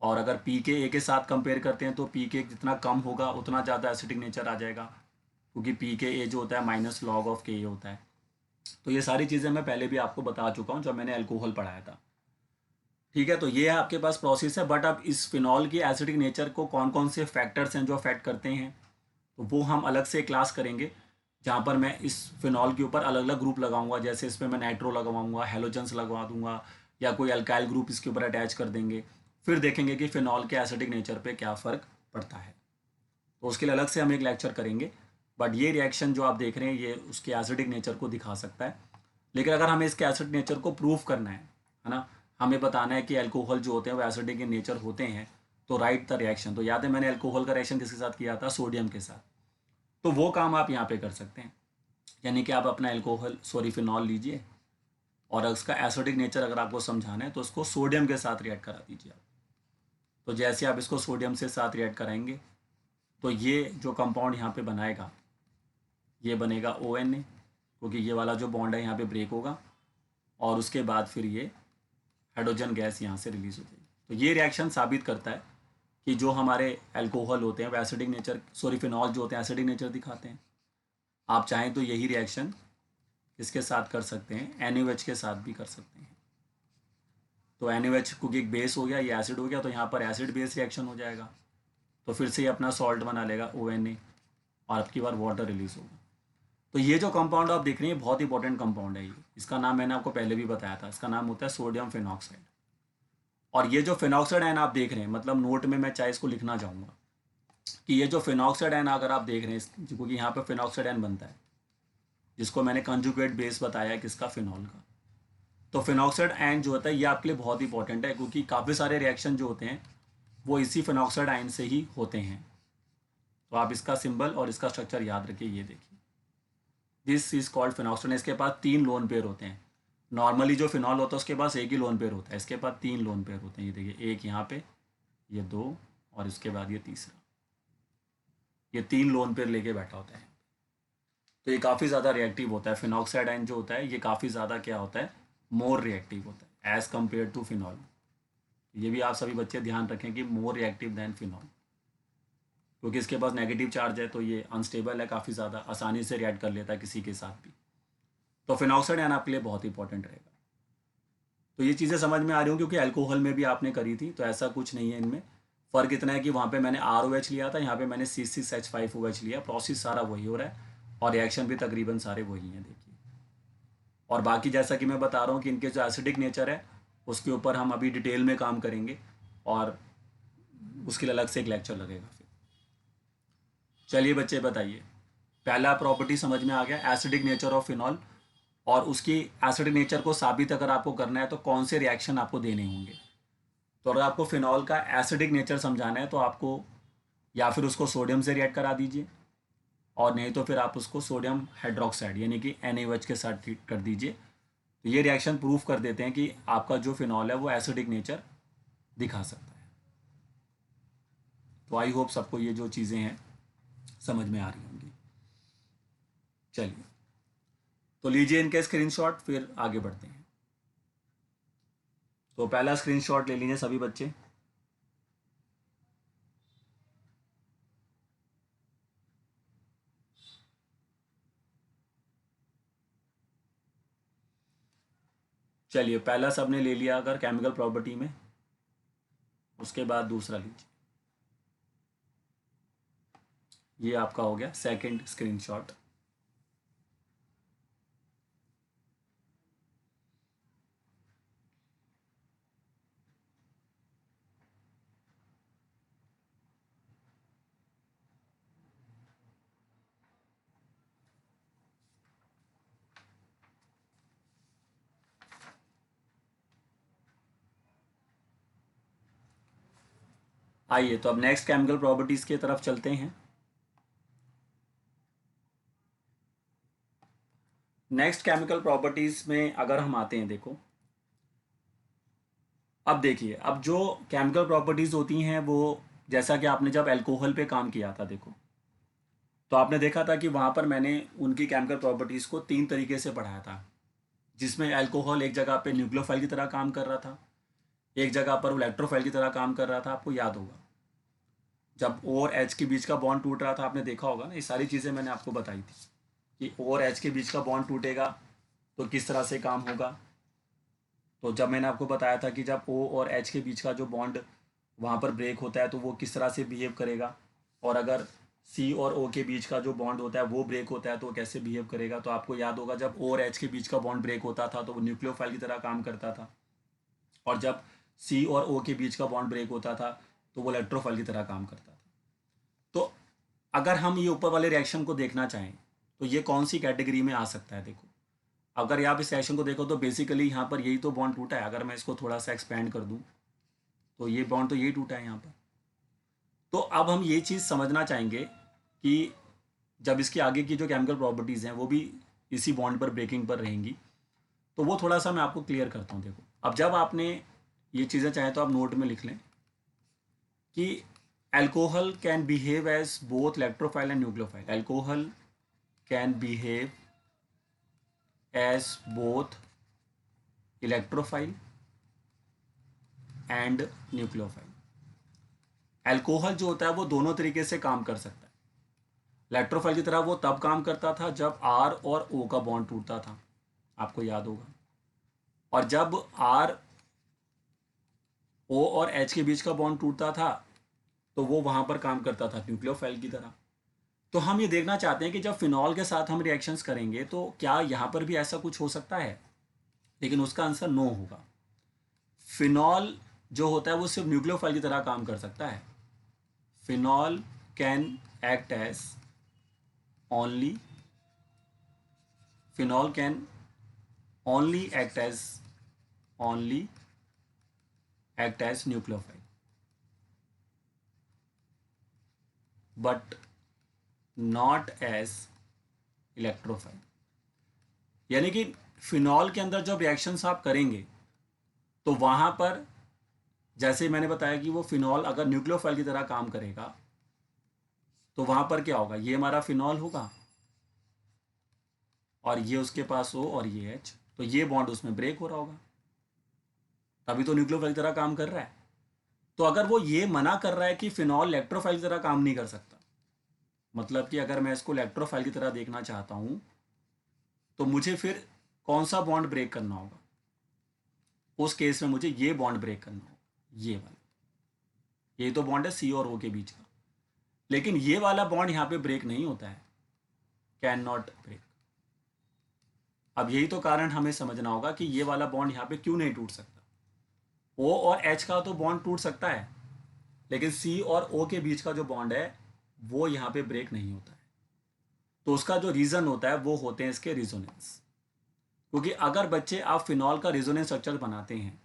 और अगर Pk A के साथ कंपेयर करते हैं तो Pk जितना कम होगा उतना ज़्यादा एसिडिक नेचर आ जाएगा, क्योंकि Pka जो होता है माइनस लॉग ऑफ Ka होता है। तो ये सारी चीज़ें मैं पहले भी आपको बता चुका हूँ जब मैंने अल्कोहल पढ़ाया था। ठीक है, तो ये है आपके पास प्रोसेस है। बट अब इस फिनॉल की एसिडिक नेचर को कौन कौन से फैक्टर्स हैं जो अफेक्ट करते हैं, तो वो हम अलग से क्लास करेंगे, जहाँ पर मैं इस फिनॉल के ऊपर अलग अलग ग्रुप लगाऊंगा। जैसे इसमें मैं नाइट्रो लगवाऊंगा, हेलोजेंस लगवा दूंगा, या कोई अल्काइल ग्रुप इसके ऊपर अटैच कर देंगे। फिर देखेंगे कि फिनॉल के एसिडिक नेचर पे क्या फ़र्क पड़ता है, तो उसके लिए अलग से हम एक लेक्चर करेंगे। बट ये रिएक्शन जो आप देख रहे हैं ये उसके एसिडिक नेचर को दिखा सकता है। लेकिन अगर हमें इसके एसिड नेचर को प्रूव करना है ना, हमें बताना है कि अल्कोहल जो होते हैं वो एसिडिक इन नेचर होते हैं, तो राइट द रिएक्शन। तो याद है मैंने अल्कोहल का रिएक्शन किसके साथ किया था, सोडियम के साथ। तो वो काम आप यहाँ पे कर सकते हैं, यानी कि आप अपना फिनॉल लीजिए, और उसका एसिडिक नेचर अगर आपको समझाना है तो उसको सोडियम के साथ रिएक्ट करा दीजिए आप। तो जैसे आप इसको सोडियम से साथ रिएक्ट कराएंगे तो ये जो कंपाउंड यहाँ पे बनाएगा ये बनेगा ONA, क्योंकि ये वाला जो बॉन्ड है यहाँ पे ब्रेक होगा, और उसके बाद फिर ये हाइड्रोजन गैस यहाँ से रिलीज हो जाएगी। तो ये रिएक्शन साबित करता है कि जो हमारे अल्कोहल होते हैं वो एसिडिक नेचर, फिनॉल जो होते हैं एसिडिक नेचर दिखाते हैं। आप चाहें तो यही रिएक्शन किसके साथ कर सकते हैं, NaOH के साथ भी कर सकते हैं। तो NaOH क्योंकि एक बेस हो गया, ये एसिड हो गया, तो यहाँ पर एसिड बेस रिएक्शन हो जाएगा, तो फिर से ये अपना सॉल्ट बना लेगा ONA, और आपकी बार वाटर रिलीज होगा। तो ये जो कंपाउंड आप देख रहे हैं बहुत इंपॉर्टेंट कंपाउंड है ये। इसका नाम मैंने आपको पहले भी बताया था, इसका नाम होता है सोडियम फिनॉक्साइड। और ये जो फिनॉक्साइड आयन आप देख रहे हैं, मतलब नोट में मैं चाहे इसको लिखना चाहूँगा कि ये जो फिनॉक्साइड आयन अगर आप देख रहे हैं, क्योंकि यहाँ पे फिनॉक्साइड आयन बनता है जिसको मैंने कंजुगेट बेस बताया है किसका, फिनॉल का। तो फिनॉक्साइड आयन जो होता है ये आपके लिए बहुत इंपॉर्टेंट है, क्योंकि काफ़ी सारे रिएक्शन जो होते हैं वो इसी फिनॉक्साइड आयन से ही होते हैं। तो आप इसका सिंबल और इसका स्ट्रक्चर याद रखिए। ये देखिए, दिस इज कॉल्ड फिनॉक्साइड। इसके पास 3 लोन पेयर होते हैं। नॉर्मली जो फिनॉल होता है उसके पास एक ही लोन पेयर होता है, इसके पास 3 लोन पेयर होते हैं। ये देखिए, एक यहाँ पे, ये 2, और इसके बाद ये तीसरा, ये 3 लोन पेयर लेके बैठा होता है। तो ये काफ़ी ज़्यादा रिएक्टिव होता है। फिनॉक्साइड आयन जो होता है ये काफ़ी ज़्यादा क्या होता है, मोर रिएक्टिव होता है एज़ कम्पेयर टू फिनॉल। ये भी आप सभी बच्चे ध्यान रखें कि मोर रिएक्टिव दैन फिनॉल, क्योंकि इसके पास नेगेटिव चार्ज है तो ये अनस्टेबल है, काफ़ी ज़्यादा आसानी से रिएक्ट कर लेता है किसी के साथ भी। तो फिनॉक्साइड आयन आपके लिए बहुत इंपॉर्टेंट रहेगा। तो ये चीज़ें समझ में आ रही हूँ, क्योंकि अल्कोहल में भी आपने करी थी, तो ऐसा कुछ नहीं है इनमें। फ़र्क इतना है कि वहाँ पे मैंने ROH लिया था, यहाँ पे मैंने C6H5OH लिया। प्रोसेस सारा वही हो रहा है और रिएक्शन भी तकरीबन सारे वही हैं, देखिए। और बाकी जैसा कि मैं बता रहा हूँ कि इनके जो एसिडिक नेचर है उसके ऊपर हम अभी डिटेल में काम करेंगे, और उसके लिए अलग से एक लेक्चर लगेगा फिर। चलिए बच्चे बताइए, पहला प्रॉपर्टी समझ में आ गया, एसिडिक नेचर ऑफ फिनॉल। और उसकी एसिडिक नेचर को साबित अगर आपको करना है तो कौन से रिएक्शन आपको देने होंगे। तो अगर आपको फिनॉल का एसिडिक नेचर समझाना है तो आपको या फिर उसको सोडियम से रिएक्ट करा दीजिए, और नहीं तो फिर आप उसको सोडियम हाइड्रोक्साइड यानी कि NaOH के साथ ट्रीट कर दीजिए। तो ये रिएक्शन प्रूफ कर देते हैं कि आपका जो फिनॉल है वो एसिडिक नेचर दिखा सकता है। तो आई होप सबको ये जो चीज़ें हैं समझ में आ रही होंगी। चलिए, तो लीजिए इनके स्क्रीनशॉट, फिर आगे बढ़ते हैं। तो पहला स्क्रीनशॉट ले लीजिए सभी बच्चे। चलिए, पहला सबने ले लिया अगर केमिकल प्रॉपर्टी में, उसके बाद दूसरा लीजिए। ये आपका हो गया सेकंड स्क्रीनशॉट। आइए, तो अब नेक्स्ट केमिकल प्रॉपर्टीज की तरफ चलते हैं। नेक्स्ट केमिकल प्रॉपर्टीज में अगर हम आते हैं, देखो अब देखिए, अब जो केमिकल प्रॉपर्टीज होती हैं वो, जैसा कि आपने जब अल्कोहल पे काम किया था, देखो तो आपने देखा था कि वहां पर मैंने उनकी केमिकल प्रॉपर्टीज को 3 तरीके से पढ़ाया था, जिसमें अल्कोहल एक जगह पे न्यूक्लियोफाइल की तरह काम कर रहा था, एक जगह पर वो इलेक्ट्रोफाइल की तरह काम कर रहा था। आपको याद होगा जब O और H के बीच का बॉन्ड टूट रहा था, आपने देखा होगा ना, ये सारी चीज़ें मैंने आपको बताई थी कि O और H के बीच का बॉन्ड टूटेगा तो किस तरह से काम होगा। तो जब मैंने आपको बताया था कि जब O और H के बीच का जो बॉन्ड वहाँ पर ब्रेक होता है तो वो किस तरह से बिहेव करेगा, और अगर C और O के बीच का जो बॉन्ड होता है वो ब्रेक होता है तो वो कैसे बिहेव करेगा। तो आपको याद होगा जब O और H के बीच का बॉन्ड ब्रेक होता था तो वो न्यूक्लियोफाइल की तरह काम करता था, और जब C और O के बीच का बॉन्ड ब्रेक होता था तो वो इलेक्ट्रोफाइल की तरह काम करता था। तो अगर हम ये ऊपर वाले रिएक्शन को देखना चाहें तो ये कौन सी कैटेगरी में आ सकता है। देखो, अगर आप इस रिएक्शन को देखो तो बेसिकली यहाँ पर यही तो बॉन्ड टूटा है। अगर मैं इसको थोड़ा सा एक्सपेंड कर दूँ तो ये बॉन्ड तो यही टूटा है यहाँ पर। तो अब हम ये चीज़ समझना चाहेंगे कि जब इसके आगे की जो केमिकल प्रॉपर्टीज़ हैं वो भी इसी बॉन्ड पर ब्रेकिंग पर रहेंगी, तो वो थोड़ा सा मैं आपको क्लियर करता हूँ। देखो, अब जब आपने ये चीज़ें चाहें तो आप नोट में लिख लें कि alcohol can behave as both electrophile and nucleophile. Alcohol can behave as both electrophile and nucleophile. Alcohol जो होता है वो दोनों तरीके से काम कर सकता है। इलेक्ट्रोफाइल की तरह वो तब काम करता था जब R और O का बॉन्ड टूटता था, आपको याद होगा, और जब R O और H के बीच का बॉन्ड टूटता था तो वो वहाँ पर काम करता था न्यूक्लियोफाइल की तरह। तो हम ये देखना चाहते हैं कि जब फिनॉल के साथ हम रिएक्शंस करेंगे तो क्या यहाँ पर भी ऐसा कुछ हो सकता है, लेकिन उसका आंसर नो होगा। फिनॉल जो होता है वो सिर्फ न्यूक्लियोफाइल की तरह काम कर सकता है। Phenol can act as only phenol can only act as nucleophile, but not as electrophile. यानी कि फिनॉल के अंदर जब रिएक्शंस आप करेंगे तो वहां पर, जैसे मैंने बताया कि वो फिनॉल अगर न्यूक्लियोफाइल की तरह काम करेगा तो वहां पर क्या होगा, ये हमारा फिनॉल होगा और ये उसके पास O और ये H, तो ये बॉन्ड उसमें ब्रेक हो रहा होगा, तभी तो न्यूक्लियोफाइल की तरह काम कर रहा है। तो अगर वो ये मना कर रहा है कि फिनॉल इलेक्ट्रोफाइल की तरह काम नहीं कर सकता, मतलब कि अगर मैं इसको इलेक्ट्रोफाइल की तरह देखना चाहता हूं तो मुझे फिर कौन सा बॉन्ड ब्रेक करना होगा। उस केस में मुझे ये बॉन्ड ब्रेक करना होगा, ये वाला। ये तो बॉन्ड है C और O के बीच का, लेकिन ये वाला बॉन्ड यहाँ पे ब्रेक नहीं होता है, कैन नॉट ब्रेक। अब यही तो कारण हमें समझना होगा कि ये वाला बॉन्ड यहाँ पे क्यों नहीं टूट सकता। O और H का तो बॉन्ड टूट सकता है, लेकिन C और O के बीच का जो बॉन्ड है वो यहाँ पे ब्रेक नहीं होता है। तो उसका जो रीज़न होता है वो होते हैं इसके रिजोनेंस। क्योंकि अगर बच्चे आप फिनॉल का रिजोनेंस स्ट्रक्चर बनाते हैं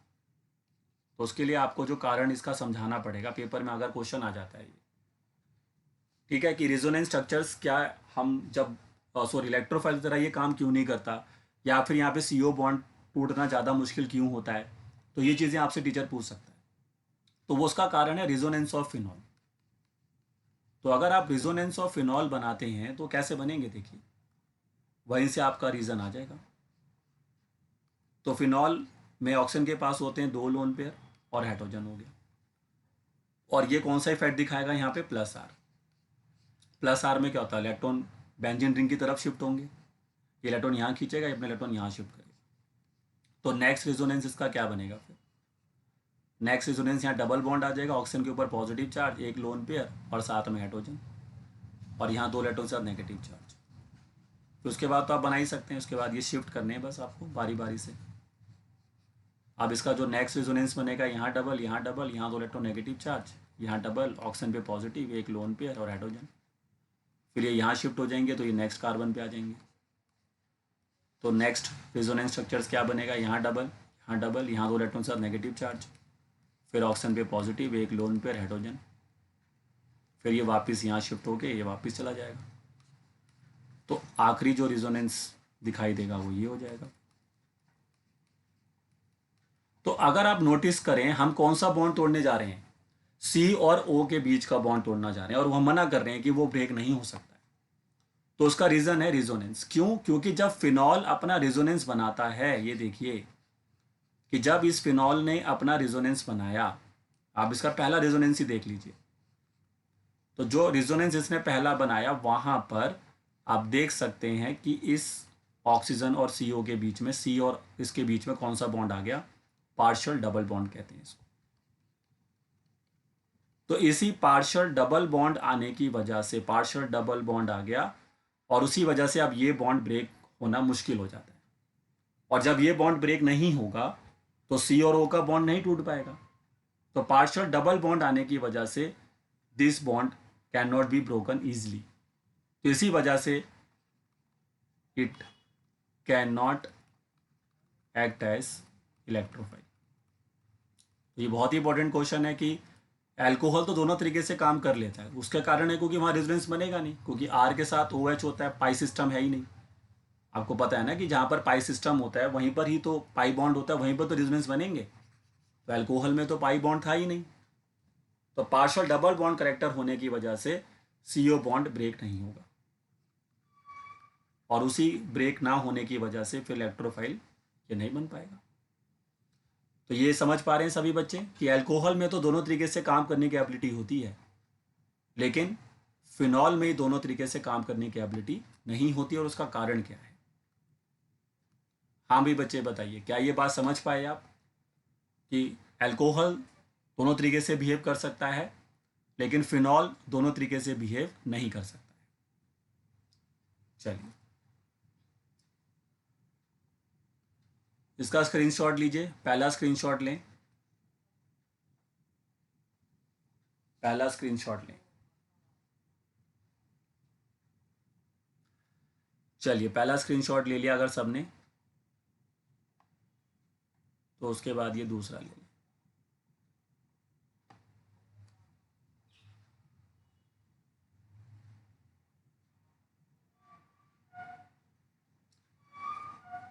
तो उसके लिए आपको जो कारण इसका समझाना पड़ेगा, पेपर में अगर क्वेश्चन आ जाता है ये, ठीक है, कि रिजोनेंस स्ट्रक्चर्स क्या हम जब सॉरी इलेक्ट्रोफाइल की तरह ये काम क्यों नहीं करता, या फिर यहाँ पे CO बॉन्ड टूटना ज़्यादा मुश्किल क्यों होता है, तो ये चीज़ें आपसे टीचर पूछ सकता है। तो वो उसका कारण है रिजोनेंस ऑफ फिनॉल। तो अगर आप रिजोनेंस ऑफ फिनॉल बनाते हैं तो कैसे बनेंगे, देखिए वहीं से आपका रीज़न आ जाएगा। तो फिनॉल में ऑक्सीजन के पास होते हैं 2 लोन पेयर और हाइड्रोजन हो गया, और ये कौन सा इफेक्ट दिखाएगा यहाँ पे, +R। +R में क्या होता है, इलेक्ट्रॉन बेंजीन रिंग की तरफ शिफ्ट होंगे, ये इलेक्ट्रॉन यहाँ खींचेगा, ये अपने इलेक्ट्रॉन यहाँ शिफ्ट करेगा। तो नेक्स्ट रेजोनेंस इसका क्या बनेगा फिर, नेक्स्ट रेजोनेंस यहाँ डबल बॉन्ड आ जाएगा, ऑक्सीजन के ऊपर पॉजिटिव चार्ज, 1 लोन पेयर और साथ में हाइड्रोजन, और यहाँ 2 इलेक्ट्रॉन के साथ नेगेटिव चार्ज। फिर उसके बाद तो आप बना ही सकते हैं, उसके बाद ये शिफ्ट करने हैं बस आपको बारी बारी से। अब इसका जो नेक्स्ट रेजोनेंस बनेगा, यहाँ डबल, यहाँ डबल, यहाँ 2 इलेक्ट्रॉन नेगेटिव चार्ज, यहाँ डबल, ऑक्सीजन पे पॉजिटिव, 1 लोन पेयर और हाइड्रोजन। फिर ये यहाँ शिफ्ट हो जाएंगे तो ये नेक्स्ट कार्बन पे आ जाएंगे। तो नेक्स्ट रेजोनेंस स्ट्रक्चर्स क्या बनेगा, यहाँ डबल, यहाँ डबल, यहाँ 2 इलेक्ट्रॉन के साथ नेगेटिव चार्ज, फिर ऑक्सीजन पे पॉजिटिव, 1 लोन पेयर हाइड्रोजन, फिर ये वापस यहाँ शिफ्ट होके ये वापस चला जाएगा। तो आखिरी जो रेजोनेंस दिखाई देगा वो ये हो जाएगा। तो अगर आप नोटिस करें, हम कौन सा बॉन्ड तोड़ने जा रहे हैं, C और O के बीच का बॉन्ड तोड़ना जा रहे हैं, और वो मना कर रहे हैं कि वो ब्रेक नहीं हो सकता है। तो उसका रीजन है रेजोनेंस। क्यों, क्योंकि जब फिनॉल अपना रेजोनेंस बनाता है, ये देखिए कि जब इस फिनॉल ने अपना रेजोनेंस बनाया, आप इसका पहला रेजोनेंस ही देख लीजिए, तो जो रेजोनेंस इसने पहला बनाया वहां पर आप देख सकते हैं कि इस ऑक्सीजन और CO के बीच में, C और इसके बीच में कौन सा बॉन्ड आ गया, पार्शियल डबल बॉन्ड कहते हैं इसको। तो इसी पार्शियल डबल बॉन्ड आने की वजह से पार्शियल डबल बॉन्ड आ गया, और उसी वजह से अब ये बॉन्ड ब्रेक होना मुश्किल हो जाता है। और जब ये बॉन्ड ब्रेक नहीं होगा तो C और O का बॉन्ड नहीं टूट पाएगा। तो पार्शियल डबल बॉन्ड आने की वजह से this bond cannot be broken easily. तो इसी वजह से it cannot act as electrophile. ये बहुत ही इंपॉर्टेंट क्वेश्चन है कि अल्कोहल तो दोनों तरीके से काम कर लेता है, उसका कारण है क्योंकि वहाँ रेजोनेंस बनेगा नहीं, क्योंकि R के साथ OH होता है, पाई सिस्टम है ही नहीं। आपको पता है ना कि जहाँ पर पाई सिस्टम होता है वहीं पर ही तो पाई बॉन्ड होता है, वहीं पर तो रेजोनेंस बनेंगे। तो अल्कोहल में तो पाई बॉन्ड था ही नहीं, तो पार्शियल डबल बॉन्ड करेक्टर होने की वजह से CO बॉन्ड ब्रेक नहीं होगा, और उसी ब्रेक ना होने की वजह से फिर इलेक्ट्रोफाइल ये नहीं बन पाएगा। तो ये समझ पा रहे हैं सभी बच्चे कि अल्कोहल में तो दोनों तरीके से काम करने की एबिलिटी होती है, लेकिन फिनॉल में दोनों तरीके से काम करने की एबिलिटी नहीं होती, और उसका कारण क्या है। हाँ भाई बच्चे बताइए, क्या ये बात समझ पाए आप कि अल्कोहल दोनों तरीके से बिहेव कर सकता है, लेकिन फिनॉल दोनों तरीके से बिहेव नहीं कर सकता है। चलिए इसका स्क्रीनशॉट लीजिए, पहला स्क्रीनशॉट लें, पहला स्क्रीनशॉट लें। चलिए पहला स्क्रीनशॉट ले लिया अगर सबने, तो उसके बाद ये दूसरा ले लें।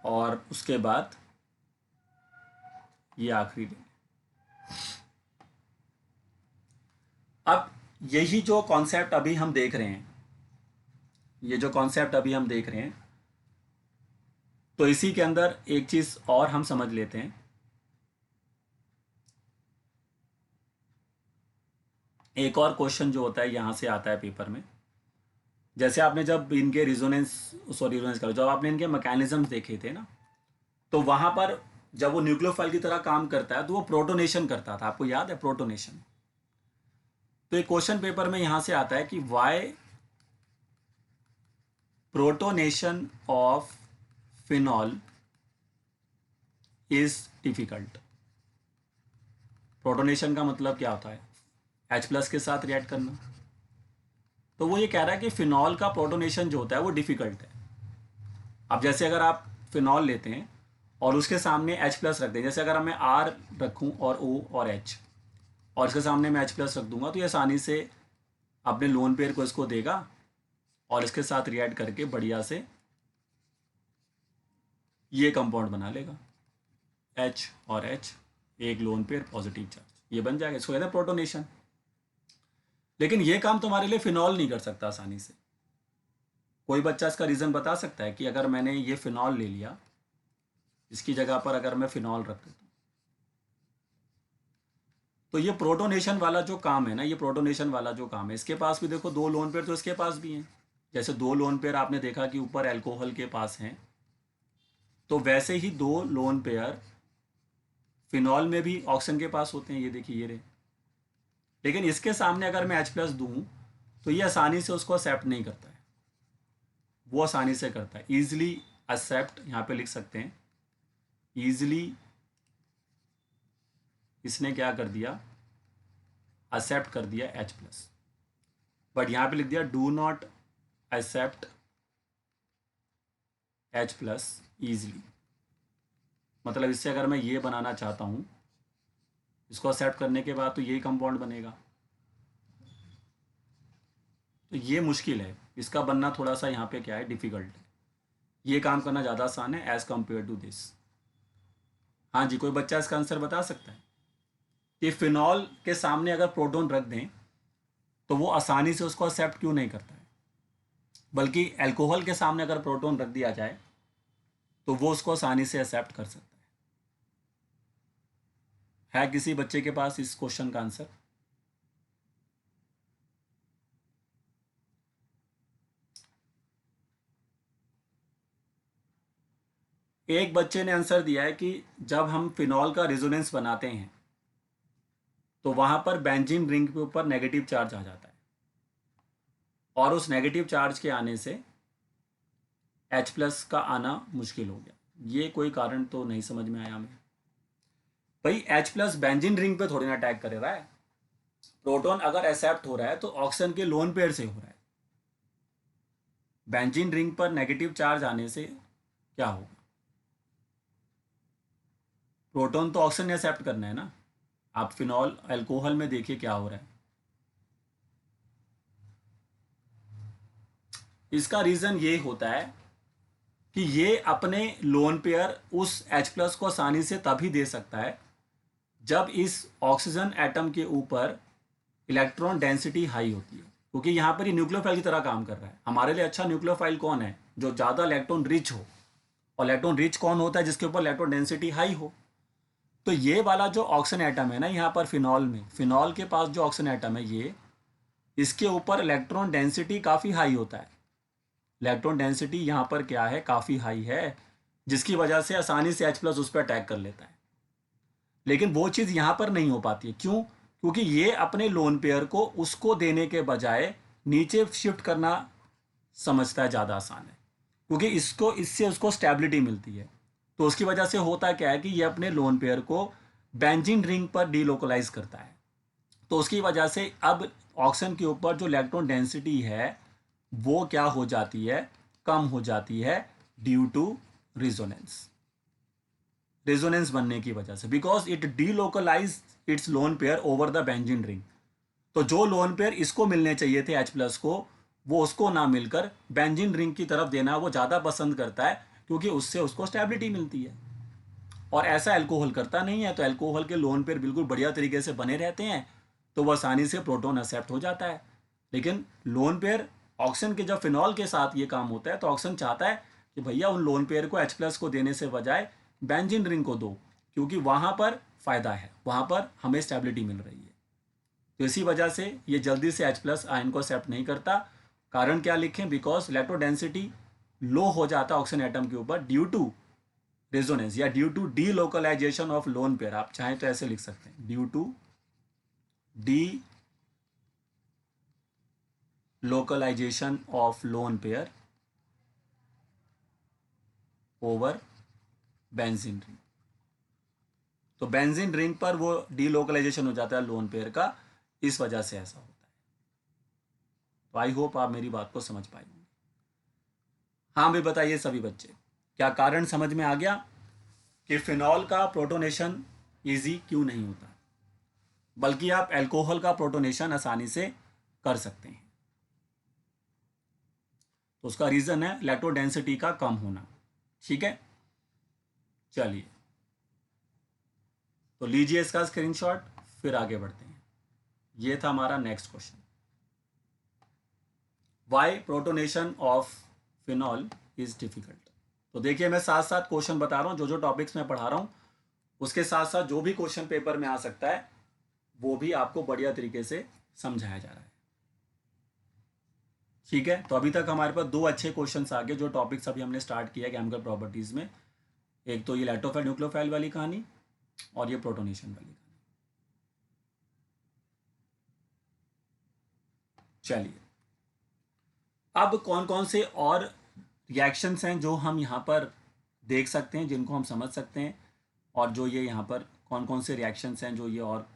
और उसके बाद ये आखिरी ले लें। अब यही जो कॉन्सेप्ट अभी हम देख रहे हैं, ये जो कॉन्सेप्ट अभी हम देख रहे हैं, तो इसी के अंदर एक चीज और हम समझ लेते हैं। एक और क्वेश्चन जो होता है यहां से आता है पेपर में, जैसे आपने जब इनके रेजोनेंस करो, जब आपने इनके मैकेनिज्म देखे थे ना, तो वहां पर जब वो न्यूक्लियोफाइल की तरह काम करता है तो वो प्रोटोनेशन करता था, आपको याद है प्रोटोनेशन। तो एक क्वेश्चन पेपर में यहां से आता है कि why protonation of phenol is difficult. Protonation का मतलब क्या होता है, H+ के साथ रिएक्ट करना। तो वो ये कह रहा है कि फिनॉल का प्रोटोनेशन जो होता है वो डिफिकल्ट है। अब जैसे अगर आप फिनॉल लेते हैं और उसके सामने H+ रख दें, जैसे अगर मैं R रखूं और O और H, और इसके सामने मैं H+ रख दूंगा, तो ये आसानी से अपने लोन पेयर को इसको देगा और इसके साथ रिएक्ट करके बढ़िया से ये कंपाउंड बना लेगा, H और H, एक लोन पेयर पॉजिटिव चार्ज, ये बन जाएगा। इसको कहते हैं प्रोटोनेशन। लेकिन ये काम तुम्हारे लिए फिनॉल नहीं कर सकता आसानी से। कोई बच्चा इसका रीज़न बता सकता है कि अगर मैंने ये फिनॉल ले लिया, इसकी जगह पर अगर मैं फिनॉल रख देता हूँ, तो ये प्रोटोनेशन वाला जो काम है ना, ये प्रोटोनेशन वाला जो काम है, इसके पास भी देखो 2 लोन पेयर तो इसके पास भी हैं। जैसे 2 लोन पेयर आपने देखा कि ऊपर एल्कोहल के पास हैं, तो वैसे ही 2 लोन पेयर फिनॉल में भी ऑक्सीजन के पास होते हैं। ये देखिए ये रहे। लेकिन इसके सामने अगर मैं H+ दूँ तो ये आसानी से उसको एक्सेप्ट नहीं करता है, वो आसानी से करता है, ईजिली एक्सेप्ट, यहाँ पे लिख सकते हैं ईजिली। इसने क्या कर दिया, एक्सेप्ट कर दिया H+, बट यहाँ पे लिख दिया do not accept H+ easily. मतलब इससे अगर मैं ये बनाना चाहता हूँ, इसको एक्सेप्ट करने के बाद तो यही कंपाउंड बनेगा, तो ये मुश्किल है, इसका बनना थोड़ा सा यहाँ पे क्या है, डिफ़िकल्ट है। ये काम करना ज़्यादा आसान है एज़ कम्पेयर टू दिस। हाँ जी, कोई बच्चा इसका आंसर बता सकता है कि फिनॉल के सामने अगर प्रोटॉन रख दें तो वो आसानी से उसको एक्सेप्ट क्यों नहीं करता है, बल्कि अल्कोहल के सामने अगर प्रोटॉन रख दिया जाए तो वो उसको आसानी से एक्सेप्ट कर सकता है किसी बच्चे के पास इस क्वेश्चन का आंसर? एक बच्चे ने आंसर दिया है कि जब हम फिनॉल का रेजोनेंस बनाते हैं तो वहां पर बेंजीन रिंग के ऊपर नेगेटिव चार्ज आ जाता है, और उस नेगेटिव चार्ज के आने से H+ का आना मुश्किल हो गया। ये कोई कारण तो नहीं समझ में आया हमें। भाई H+ बेंजीन रिंग पे थोड़ी ना अटैक कर रहा है। प्रोटॉन अगर एक्सेप्ट हो रहा है तो ऑक्सीजन के लोन पेयर से हो रहा है। बेंजीन रिंग पर नेगेटिव चार्ज आने से क्या होगा, प्रोटॉन तो ऑक्सीजन एक्सेप्ट करना है ना। आप फिनॉल अल्कोहल में देखिए क्या हो रहा है। इसका रीज़न ये होता है कि ये अपने लोन पेयर उस H+ को आसानी से तभी दे सकता है जब इस ऑक्सीजन एटम के ऊपर इलेक्ट्रॉन डेंसिटी हाई होती है, क्योंकि यहाँ पर ये न्यूक्लियोफाइल की तरह काम कर रहा है। हमारे लिए अच्छा न्यूक्लियोफाइल कौन है, जो ज़्यादा इलेक्ट्रॉन रिच हो, और इलेक्ट्रॉन रिच कौन होता है, जिसके ऊपर इलेक्ट्रॉन डेंसिटी हाई हो। तो ये वाला जो ऑक्सीजन एटम है ना, यहाँ पर फिनॉल में, फिनॉल के पास जो ऑक्सीजन एटम है ये, इसके ऊपर इलेक्ट्रॉन डेंसिटी काफ़ी हाई होता है। इलेक्ट्रॉन डेंसिटी यहाँ पर क्या है, काफ़ी हाई है, जिसकी वजह से आसानी से H+ उस पर अटैक कर लेता है। लेकिन वो चीज़ यहाँ पर नहीं हो पाती है। क्यों? क्योंकि ये अपने लोन पेयर को उसको देने के बजाय नीचे शिफ्ट करना समझता है ज़्यादा आसान है, क्योंकि इससे उसको स्टेबिलिटी मिलती है। तो उसकी वजह से होता क्या है कि ये अपने लोन पेयर को बेंजीन रिंग पर डीलोकलाइज करता है। तो उसकी वजह से अब ऑक्सीजन के ऊपर जो इलेक्ट्रॉन डेंसिटी है वो क्या हो जाती है, कम हो जाती है, ड्यू टू रिजोनेंस। रेजोनेंस बनने की वजह से, because it delocalise its lone pair over the benzene ring. तो जो लोन पेयर इसको मिलने चाहिए थे H+ को, वो उसको ना मिलकर बेंजीन रिंग की तरफ देना वो ज़्यादा पसंद करता है, क्योंकि उससे उसको स्टेबिलिटी मिलती है। और ऐसा अल्कोहल करता नहीं है। तो अल्कोहल के लोन पेयर बिल्कुल बढ़िया तरीके से बने रहते हैं, तो वह आसानी से प्रोटॉन एक्सेप्ट हो जाता है। लेकिन लोन पेयर ऑक्सीजन के जब फिनॉल के साथ ये काम होता है तो ऑक्सीजन चाहता है कि भैया उन लोन पेयर को H+ को देने से बजाय बेंजीन रिंग को दो, क्योंकि वहाँ पर फ़ायदा है, वहाँ पर हमें स्टेबिलिटी मिल रही है। तो इसी वजह से ये जल्दी से H+ आयन को एक्सेप्ट नहीं करता। कारण क्या लिखें, बिकॉज इलेक्ट्रो डेंसिटी लो हो जाता है ऑक्सीजन एटम के ऊपर ड्यू टू रेजोनेंस या due to delocalisation of lone pair. आप चाहें तो ऐसे लिख सकते हैं, due to delocalisation of lone pair over benzene ring. तो बेंजीन रिंग पर वो डीलोकलाइजेशन हो जाता है लोन पेयर का, इस वजह से ऐसा होता है। तो आई होप आप मेरी बात को समझ पाएंगे। हाँ भी बताइए सभी बच्चे, क्या कारण समझ में आ गया कि फिनॉल का प्रोटोनेशन इजी क्यों नहीं होता, बल्कि आप अल्कोहल का प्रोटोनेशन आसानी से कर सकते हैं। तो उसका रीज़न है इलेक्ट्रो डेंसिटी का कम होना। ठीक है, चलिए तो लीजिए इसका स्क्रीनशॉट, फिर आगे बढ़ते हैं। ये था हमारा next question, why protonation of phenol is difficult. तो देखिए मैं साथ साथ क्वेश्चन बता रहा हूँ, जो जो टॉपिक्स मैं पढ़ा रहा हूँ उसके साथ साथ जो भी क्वेश्चन पेपर में आ सकता है वो भी आपको बढ़िया तरीके से समझाया जा रहा है। ठीक है, तो अभी तक हमारे पास दो अच्छे क्वेश्चंस आ गए जो टॉपिक्स अभी हमने स्टार्ट किया केमिकल प्रॉपर्टीज में। एक तो ये इलेक्ट्रोफाइल न्यूक्लियोफाइल वाली कहानी और ये प्रोटोनेशन वाली कहानी। चलिए अब कौन कौन से और रिएक्शंस हैं जो हम यहाँ पर देख सकते हैं, जिनको हम समझ सकते हैं, और जो ये यहाँ पर कौन कौन से रिएक्शंस हैं जो ये और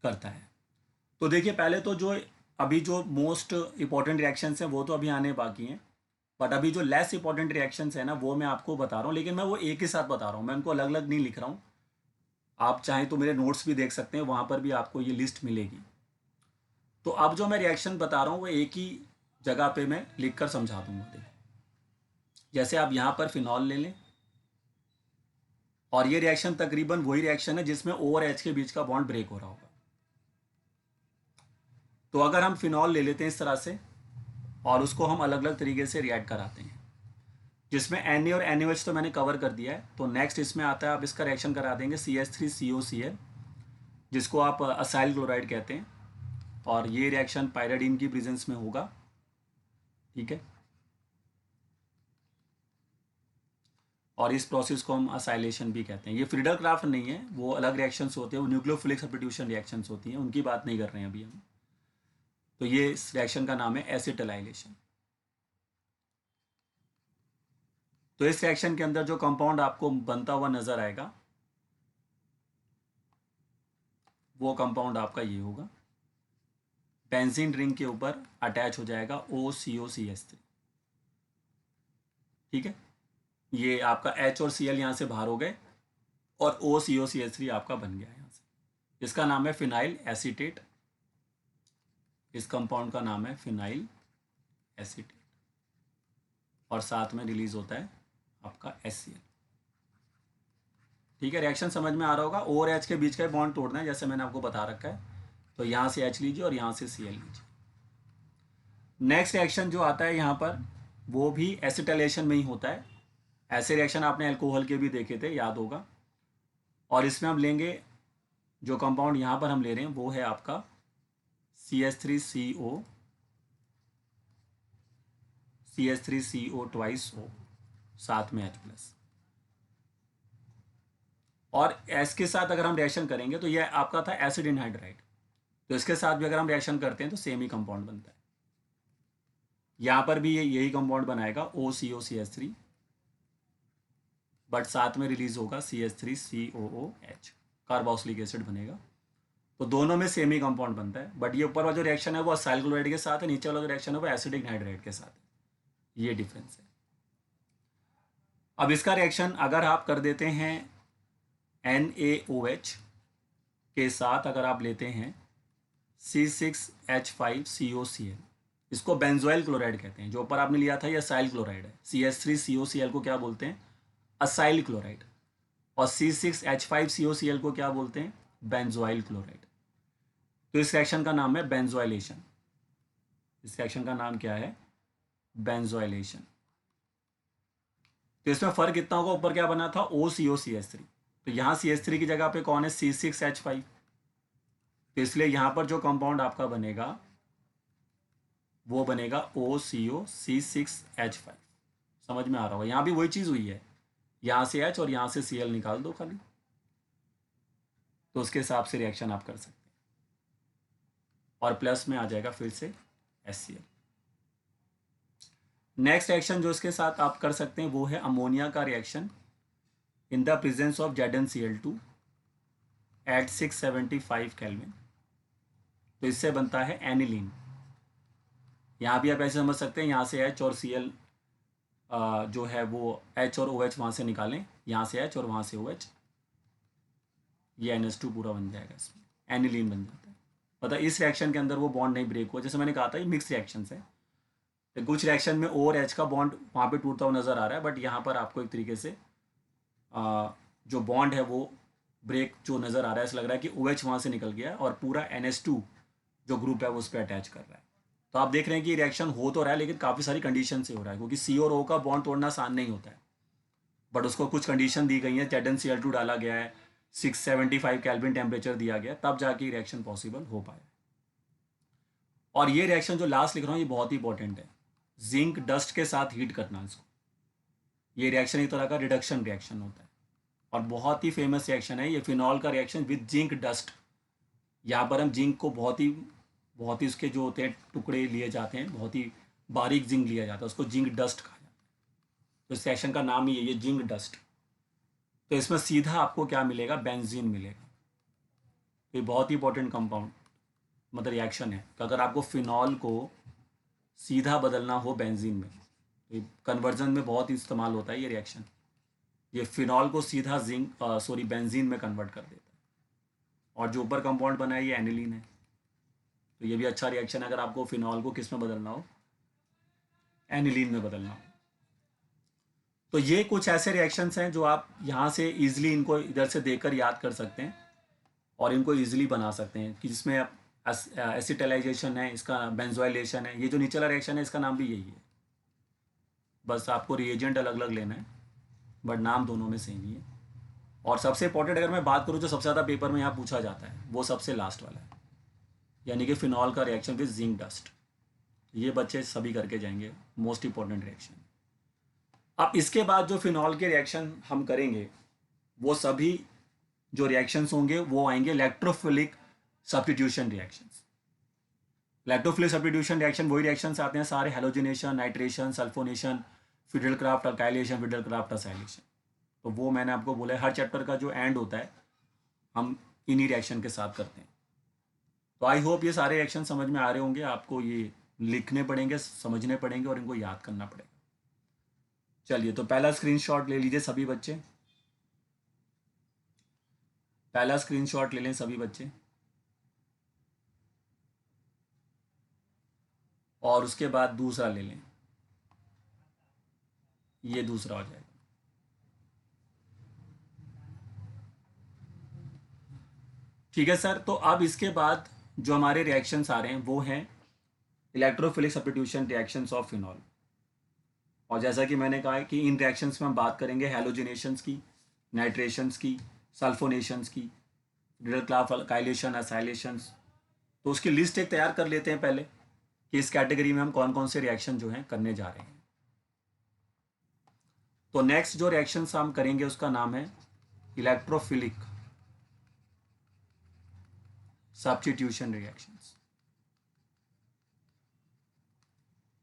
करता है। तो देखिए पहले तो जो अभी जो मोस्ट इंपॉर्टेंट रिएक्शंस हैं वो तो अभी आने बाकी हैं, बट अभी जो लेस इंपॉर्टेंट रिएक्शंस है ना वो मैं आपको बता रहा हूँ, लेकिन मैं वो एक ही साथ बता रहा हूँ, मैं उनको अलग अलग नहीं लिख रहा हूँ। आप चाहें तो मेरे नोट्स भी देख सकते हैं, वहाँ पर भी आपको ये लिस्ट मिलेगी। तो अब जो मैं रिएक्शन बता रहा हूँ वो एक ही जगह पे मैं लिख कर समझा दूंगा। देखिए जैसे आप यहाँ पर फिनॉल ले लें, और ये रिएक्शन तकरीबन वही रिएक्शन है जिसमें O और H के बीच का बॉन्ड ब्रेक हो रहा होगा। तो अगर हम फिनॉल ले लेते हैं इस तरह से और उसको हम अलग अलग तरीके से रिएक्ट कराते हैं, जिसमें Na और NaOH तो मैंने कवर कर दिया है, तो नेक्स्ट इसमें आता है आप इसका रिएक्शन करा देंगे CH3COCl, जिसको आप असाइल क्लोराइड कहते हैं, और ये रिएक्शन पायराडीन की प्रेजेंस में होगा। ठीक है, और इस प्रोसेस को हम असाइलेशन भी कहते हैं। ये फ्रीडल क्राफ्ट नहीं है, वो अलग रिएक्शंस होते हैं, वो न्यूक्लियोफिलिक सब्स्टिट्यूशन रिएक्शंस होती हैं, उनकी बात नहीं कर रहे हैं अभी हम। तो ये इस रिएक्शन का नाम है एसिटाइलेशन। तो इस रिएक्शन के अंदर जो कंपाउंड आपको बनता हुआ नजर आएगा वो कंपाउंड आपका ये होगा, बेंजीन रिंग के ऊपर अटैच हो जाएगा OCOCH3। ठीक है, ये आपका H और Cl यहाँ से बाहर हो गए और OCOCH3 आपका बन गया यहाँ से। इसका नाम है फिनाइल एसीटेट, इस कंपाउंड का नाम है फिनाइल एसीटेट, और साथ में रिलीज होता है आपका HCl। ठीक है, रिएक्शन समझ में आ रहा होगा। O और H के बीच का बॉन्ड तोड़ना है जैसे मैंने आपको बता रखा है, तो यहाँ से H लीजिए और यहाँ से Cl लीजिए। नेक्स्ट रिएक्शन जो आता है यहाँ पर वो भी एसिटाइलेशन में ही होता है। ऐसे रिएक्शन आपने अल्कोहल के भी देखे थे, याद होगा। और इसमें हम लेंगे जो कंपाउंड यहाँ पर हम ले रहे हैं वो है आपका CH3CO ट्वाइस O, साथ में H+। और S के साथ अगर हम रिएक्शन करेंगे तो ये आपका था एसिड एनहाइड्राइड, तो इसके साथ भी अगर हम रिएक्शन करते हैं तो सेम ही कंपाउंड बनता है। यहाँ पर भी यही कंपाउंड बनाएगा OCOCH3, बट साथ में रिलीज होगा CH3COOH, कार्बोक्सिलिक एसिड बनेगा। तो दोनों में सेम ही कंपाउंड बनता है, बट ये ऊपर वाला जो रिएक्शन है वो असाइल क्लोराइड के साथ है, नीचे वाला जो रिएक्शन है वो एसिड एनहाइड्राइड के साथ है। ये डिफरेंस है। अब इसका रिएक्शन अगर आप कर देते हैं NaOH के साथ, अगर आप लेते हैं C6H5COCl, इसको बेंजोइल क्लोराइड कहते हैं। जो ऊपर आपने लिया था ये असाइल क्लोराइड है। CH3COCl को क्या बोलते हैं? Acyl chloride. और C6H5COCl को क्या बोलते हैं? Benzoyl chloride. तो इस रिएक्शन का नाम है बेंजोइलेशन। इस रिएक्शन का नाम क्या है? बेंजोइलेशन। तो इसमें फर्क कितना होगा? ऊपर क्या बना था? OCOCH3, तो यहाँ CH3 की जगह पे कौन है? C6H5। तो इसलिए यहाँ पर जो कंपाउंड आपका बनेगा वो बनेगा OCOC6H5। समझ में आ रहा होगा? यहाँ भी वही चीज़ हुई है, यहाँ से H और यहाँ से Cl निकाल दो खाली, तो उसके हिसाब से रिएक्शन आप कर सकते हैं, और प्लस में आ जाएगा फिर से HCl। नेक्स्ट रिएक्शन जो इसके साथ आप कर सकते हैं वो है अमोनिया का reaction in the presence of ZnCl2 at 675 kelvin. तो इससे बनता है एनिलीन। यहाँ भी आप ऐसे समझ सकते हैं, यहाँ से H और Cl जो है वो H और OH वहाँ से निकालें, यहाँ से H और वहाँ से OH, ये NH2 पूरा बन जाएगा, इसमें एनिलीन बन जाता है। मतलब इस रिएक्शन के अंदर वो बॉन्ड नहीं ब्रेक हुआ। जैसे मैंने कहा था ये मिक्स रिएक्शंस है, तो कुछ रिएक्शन में ओ और एच का बॉन्ड वहाँ पे टूटता हुआ नज़र आ रहा है, बट यहाँ पर आपको एक तरीके से जो बॉन्ड है वो ब्रेक जो नज़र आ रहा है, ऐसा लग रहा है कि ओ एच वहाँ से निकल गया है और पूरा NH2 जो ग्रुप है वो उस पर अटैच कर रहा है। तो आप देख रहे हैं कि रिएक्शन हो तो रहा है, लेकिन काफ़ी सारी कंडीशन से हो रहा है, क्योंकि सी और ओ का बॉन्ड तोड़ना आसान नहीं होता है, बट उसको कुछ कंडीशन दी गई है। ZnCl2 डाला गया है, 675 केल्विन टेम्परेचर दिया गया, तब जाके रिएक्शन पॉसिबल हो पाए। और ये रिएक्शन जो लास्ट लिख रहा हूँ ये बहुत ही इंपॉर्टेंट है, जिंक डस्ट के साथ हीट करना इसको। ये रिएक्शन एक तरह का रिडक्शन रिएक्शन होता है और बहुत ही फेमस रिएक्शन है ये, फिनॉल का रिएक्शन विद जिंक डस्ट। यहाँ पर हम जिंक को बहुत ही उसके जो होते हैं टुकड़े लिए जाते हैं, बहुत ही बारीक जिंक लिया जाता है, उसको जिंक डस्ट कहा जाता है। तो इस रिएक्शन का नाम ही है ये जिंक डस्ट। तो इसमें सीधा आपको क्या मिलेगा, बेंजीन मिलेगा। तो ये बहुत ही इंपॉर्टेंट कंपाउंड मतलब रिएक्शन है कि अगर आपको फिनॉल को सीधा बदलना हो बेंजीन में, तो कन्वर्जन में बहुत ही इस्तेमाल होता है ये रिएक्शन। ये फिनॉल को सीधा बेंजीन में कन्वर्ट कर देता है। और जो ऊपर कंपाउंड बना है ये एनिलीन है। तो ये भी अच्छा रिएक्शन है अगर आपको फिनॉल को किस में बदलना हो, एनिलीन में बदलना हो। तो ये कुछ ऐसे रिएक्शंस हैं जो आप यहाँ से इजीली इनको इधर से देखकर याद कर सकते हैं और इनको इजीली बना सकते हैं, कि जिसमें एसिटाइलाइजेशन है, इसका बेंजोइलेशन है। ये जो नीचे वाला रिएक्शन है इसका नाम भी यही है, बस आपको रिएजेंट अलग अलग लेना है, बट नाम दोनों में सेम ही है। और सबसे इंपॉर्टेंट अगर मैं बात करूँ जो सबसे ज़्यादा पेपर में यहाँ पूछा जाता है वो सबसे लास्ट वाला है, यानी कि फिनॉल का रिएक्शन विद जिंक डस्ट। ये बच्चे सभी करके जाएंगे, मोस्ट इंपॉर्टेंट रिएक्शन। अब इसके बाद जो फिनॉल के रिएक्शन हम करेंगे वो सभी जो रिएक्शंस होंगे वो आएंगे electrophilic substitution reactions. Electrophilic substitution reaction वही रिएक्शंस आते हैं सारे, halogenation, nitration, sulphonation, Friedel Crafts alkylation, Friedel Crafts acylation. तो वो मैंने आपको बोला है हर चैप्टर का जो एंड होता है हम इन्हीं रिएक्शन के साथ करते हैं। तो आई होप ये सारे रिएक्शन समझ में आ रहे होंगे। आपको ये लिखने पड़ेंगे, समझने पड़ेंगे और इनको याद करना पड़ेगा। चलिए, तो पहला स्क्रीनशॉट ले लीजिए सभी बच्चे, पहला स्क्रीनशॉट ले लें सभी बच्चे, और उसके बाद दूसरा ले लें, ये दूसरा हो जाएगा। ठीक है सर, तो अब इसके बाद जो हमारे रिएक्शंस आ रहे हैं वो हैं electrophilic substitution reactions of phenol. और जैसा कि मैंने कहा है कि इन रिएक्शंस में हम बात करेंगे हैलोजिनेशंस की, नाइट्रेशंस की, सल्फोनेशंस की, डिडलक्राफ्ट अल्काइलेशन, असाइलेशंस। तो उसकी लिस्ट एक तैयार कर लेते हैं पहले कि इस कैटेगरी में हम कौन कौन से रिएक्शन जो हैं करने जा रहे हैं। तो नेक्स्ट जो रिएक्शंस हम करेंगे उसका नाम है electrophilic substitution reactions.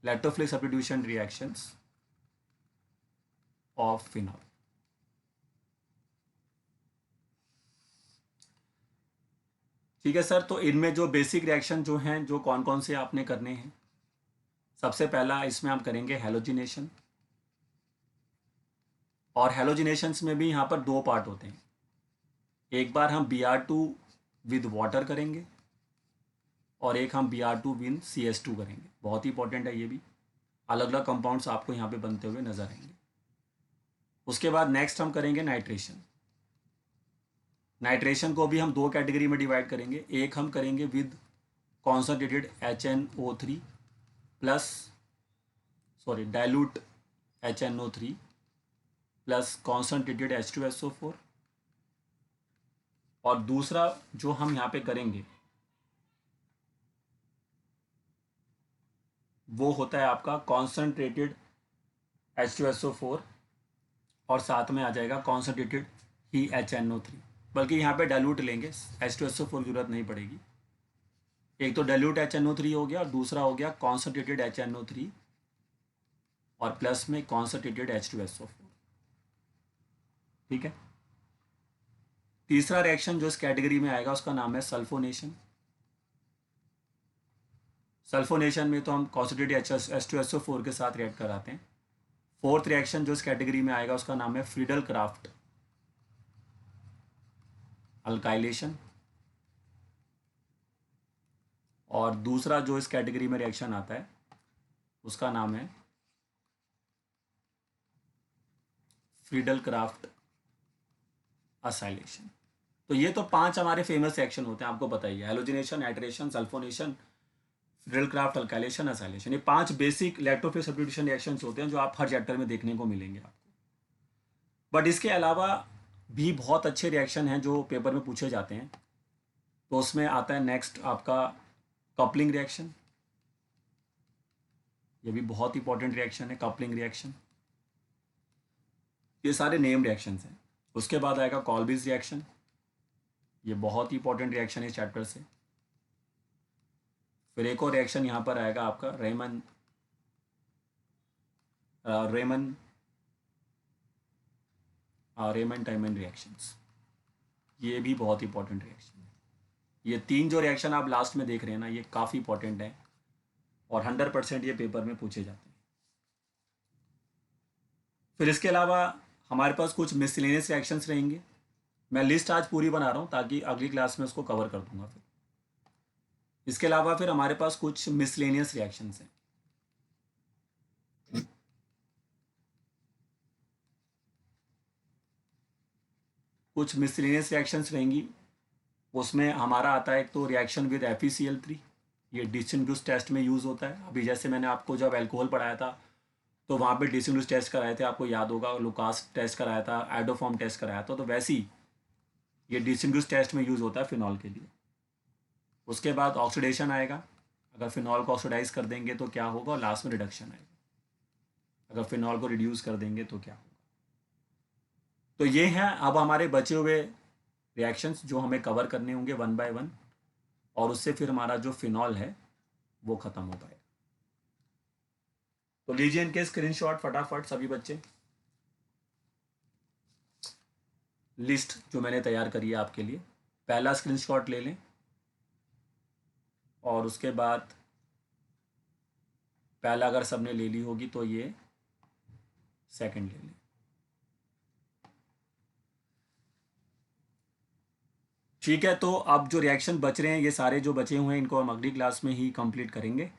Electrophilic substitution reactions of phenol. ठीक है सर, तो इनमें जो बेसिक रिएक्शन जो हैं जो कौन कौन से आपने करने हैं, सबसे पहला इसमें हम करेंगे हेलोजिनेशन। और हेलोजिनेशंस में भी यहाँ पर दो पार्ट होते हैं। एक बार हम Br2 विद वाटर करेंगे और एक हम Br2 विद CS2 करेंगे। बहुत ही इंपॉर्टेंट है ये भी, अलग अलग कंपाउंड्स आपको यहाँ पे बनते हुए नजर आएंगे। उसके बाद नेक्स्ट हम करेंगे नाइट्रेशन। नाइट्रेशन को भी हम दो कैटेगरी में डिवाइड करेंगे। एक हम करेंगे with concentrated HNO3 plus dilute HNO3 plus concentrated H2SO4। और दूसरा जो हम यहाँ पे करेंगे वो होता है आपका कॉन्सनट्रेटेड H2SO4 और साथ में आ जाएगा कॉन्सनट्रेटेड ही HNO3, बल्कि यहाँ पे डाइल्यूट लेंगे, H2SO4 की जरूरत नहीं पड़ेगी। एक तो डाइल्यूट HNO3 हो गया और दूसरा हो गया कॉन्सनट्रेटेड HNO3 और प्लस में कॉन्सनट्रेटेड H2SO4। ठीक है। तीसरा रिएक्शन जो इस कैटेगरी में आएगा उसका नाम है सल्फोनेशन। सल्फोनेशन में तो हम कॉन्सनट्रेटेड H2SO4 के साथ रिएक्ट कराते हैं। फोर्थ रिएक्शन जो इस कैटेगरी में आएगा उसका नाम है फ्रीडलक्राफ्ट अल्काइलेशन। और दूसरा जो इस कैटेगरी में रिएक्शन आता है उसका नाम है फ्रीडल क्राफ्ट असाइलेशन। तो ये तो 5 हमारे फेमस रिएक्शन होते हैं, आपको पता ही है, halogenation, nitration, sulphonation, Friedel craft, alkylation, acylation. ये 5 बेसिक इलेक्ट्रोफिल सब्स्टिट्यूशन रिएक्शंस होते हैं जो आप हर चैप्टर में देखने को मिलेंगे आपको। बट इसके अलावा भी बहुत अच्छे रिएक्शन हैं जो पेपर में पूछे जाते हैं। तो उसमें आता है नेक्स्ट आपका कपलिंग रिएक्शन। ये भी बहुत इंपॉर्टेंट रिएक्शन है, कपलिंग रिएक्शन। ये सारे नेम रिएक्शंस हैं। उसके बाद आएगा कॉल्बिज रिएक्शन। ये बहुत ही इंपॉर्टेंट रिएक्शन है इस चैप्टर से। फिर एक और रिएक्शन यहाँ पर आएगा आपका रेमन टाइमन रिएक्शंस। ये भी बहुत इंपॉर्टेंट रिएक्शन है। ये 3 जो रिएक्शन आप लास्ट में देख रहे हैं ना, ये काफ़ी इंपॉर्टेंट है और 100% ये पेपर में पूछे जाते हैं। फिर इसके अलावा हमारे पास कुछ मिसलेनियस रिएक्शंस रहेंगे। मैं लिस्ट आज पूरी बना रहा हूँ ताकि अगली क्लास में उसको कवर कर दूंगा। फिर इसके अलावा फिर हमारे पास कुछ मिसलेनियस रिएक्शंस हैं। कुछ मिसलेनियस रिएक्शंस रहेंगी। उसमें हमारा आता है एक तो रिएक्शन विद FeCl3। ये डिस्टिंग्विश टेस्ट में यूज़ होता है। अभी जैसे मैंने आपको जब एल्कोहल पढ़ाया था तो वहाँ पे डिस्टिंग्विश टेस्ट कराए थे, आपको याद होगा, लुकास टेस्ट कराया था, आइडोफॉर्म टेस्ट कराया था। तो वैसे ही ये डिस्टिंग्विश टेस्ट में यूज़ होता है फिनॉल के लिए। उसके बाद ऑक्सीडेशन आएगा। अगर फिनॉल को ऑक्सीडाइज कर देंगे तो क्या होगा, और लास्ट में रिडक्शन आएगा। अगर फिनॉल को रिड्यूस कर देंगे तो क्या होगा। तो ये हैं अब हमारे बचे हुए रिएक्शंस जो हमें कवर करने होंगे 1 बाय 1, और उससे फिर हमारा जो फिनॉल है वो ख़त्म हो पाएगा। तो लीजिए इनके स्क्रीनशॉट फटाफट सभी बच्चे। लिस्ट जो मैंने तैयार करी है आपके लिए, पहला स्क्रीनशॉट ले लें और उसके बाद पहला अगर सबने ले ली होगी तो ये सेकंड ले लें। ठीक है, तो अब जो रिएक्शन बच रहे हैं ये सारे जो बचे हुए हैं इनको हम अगली क्लास में ही कंप्लीट करेंगे।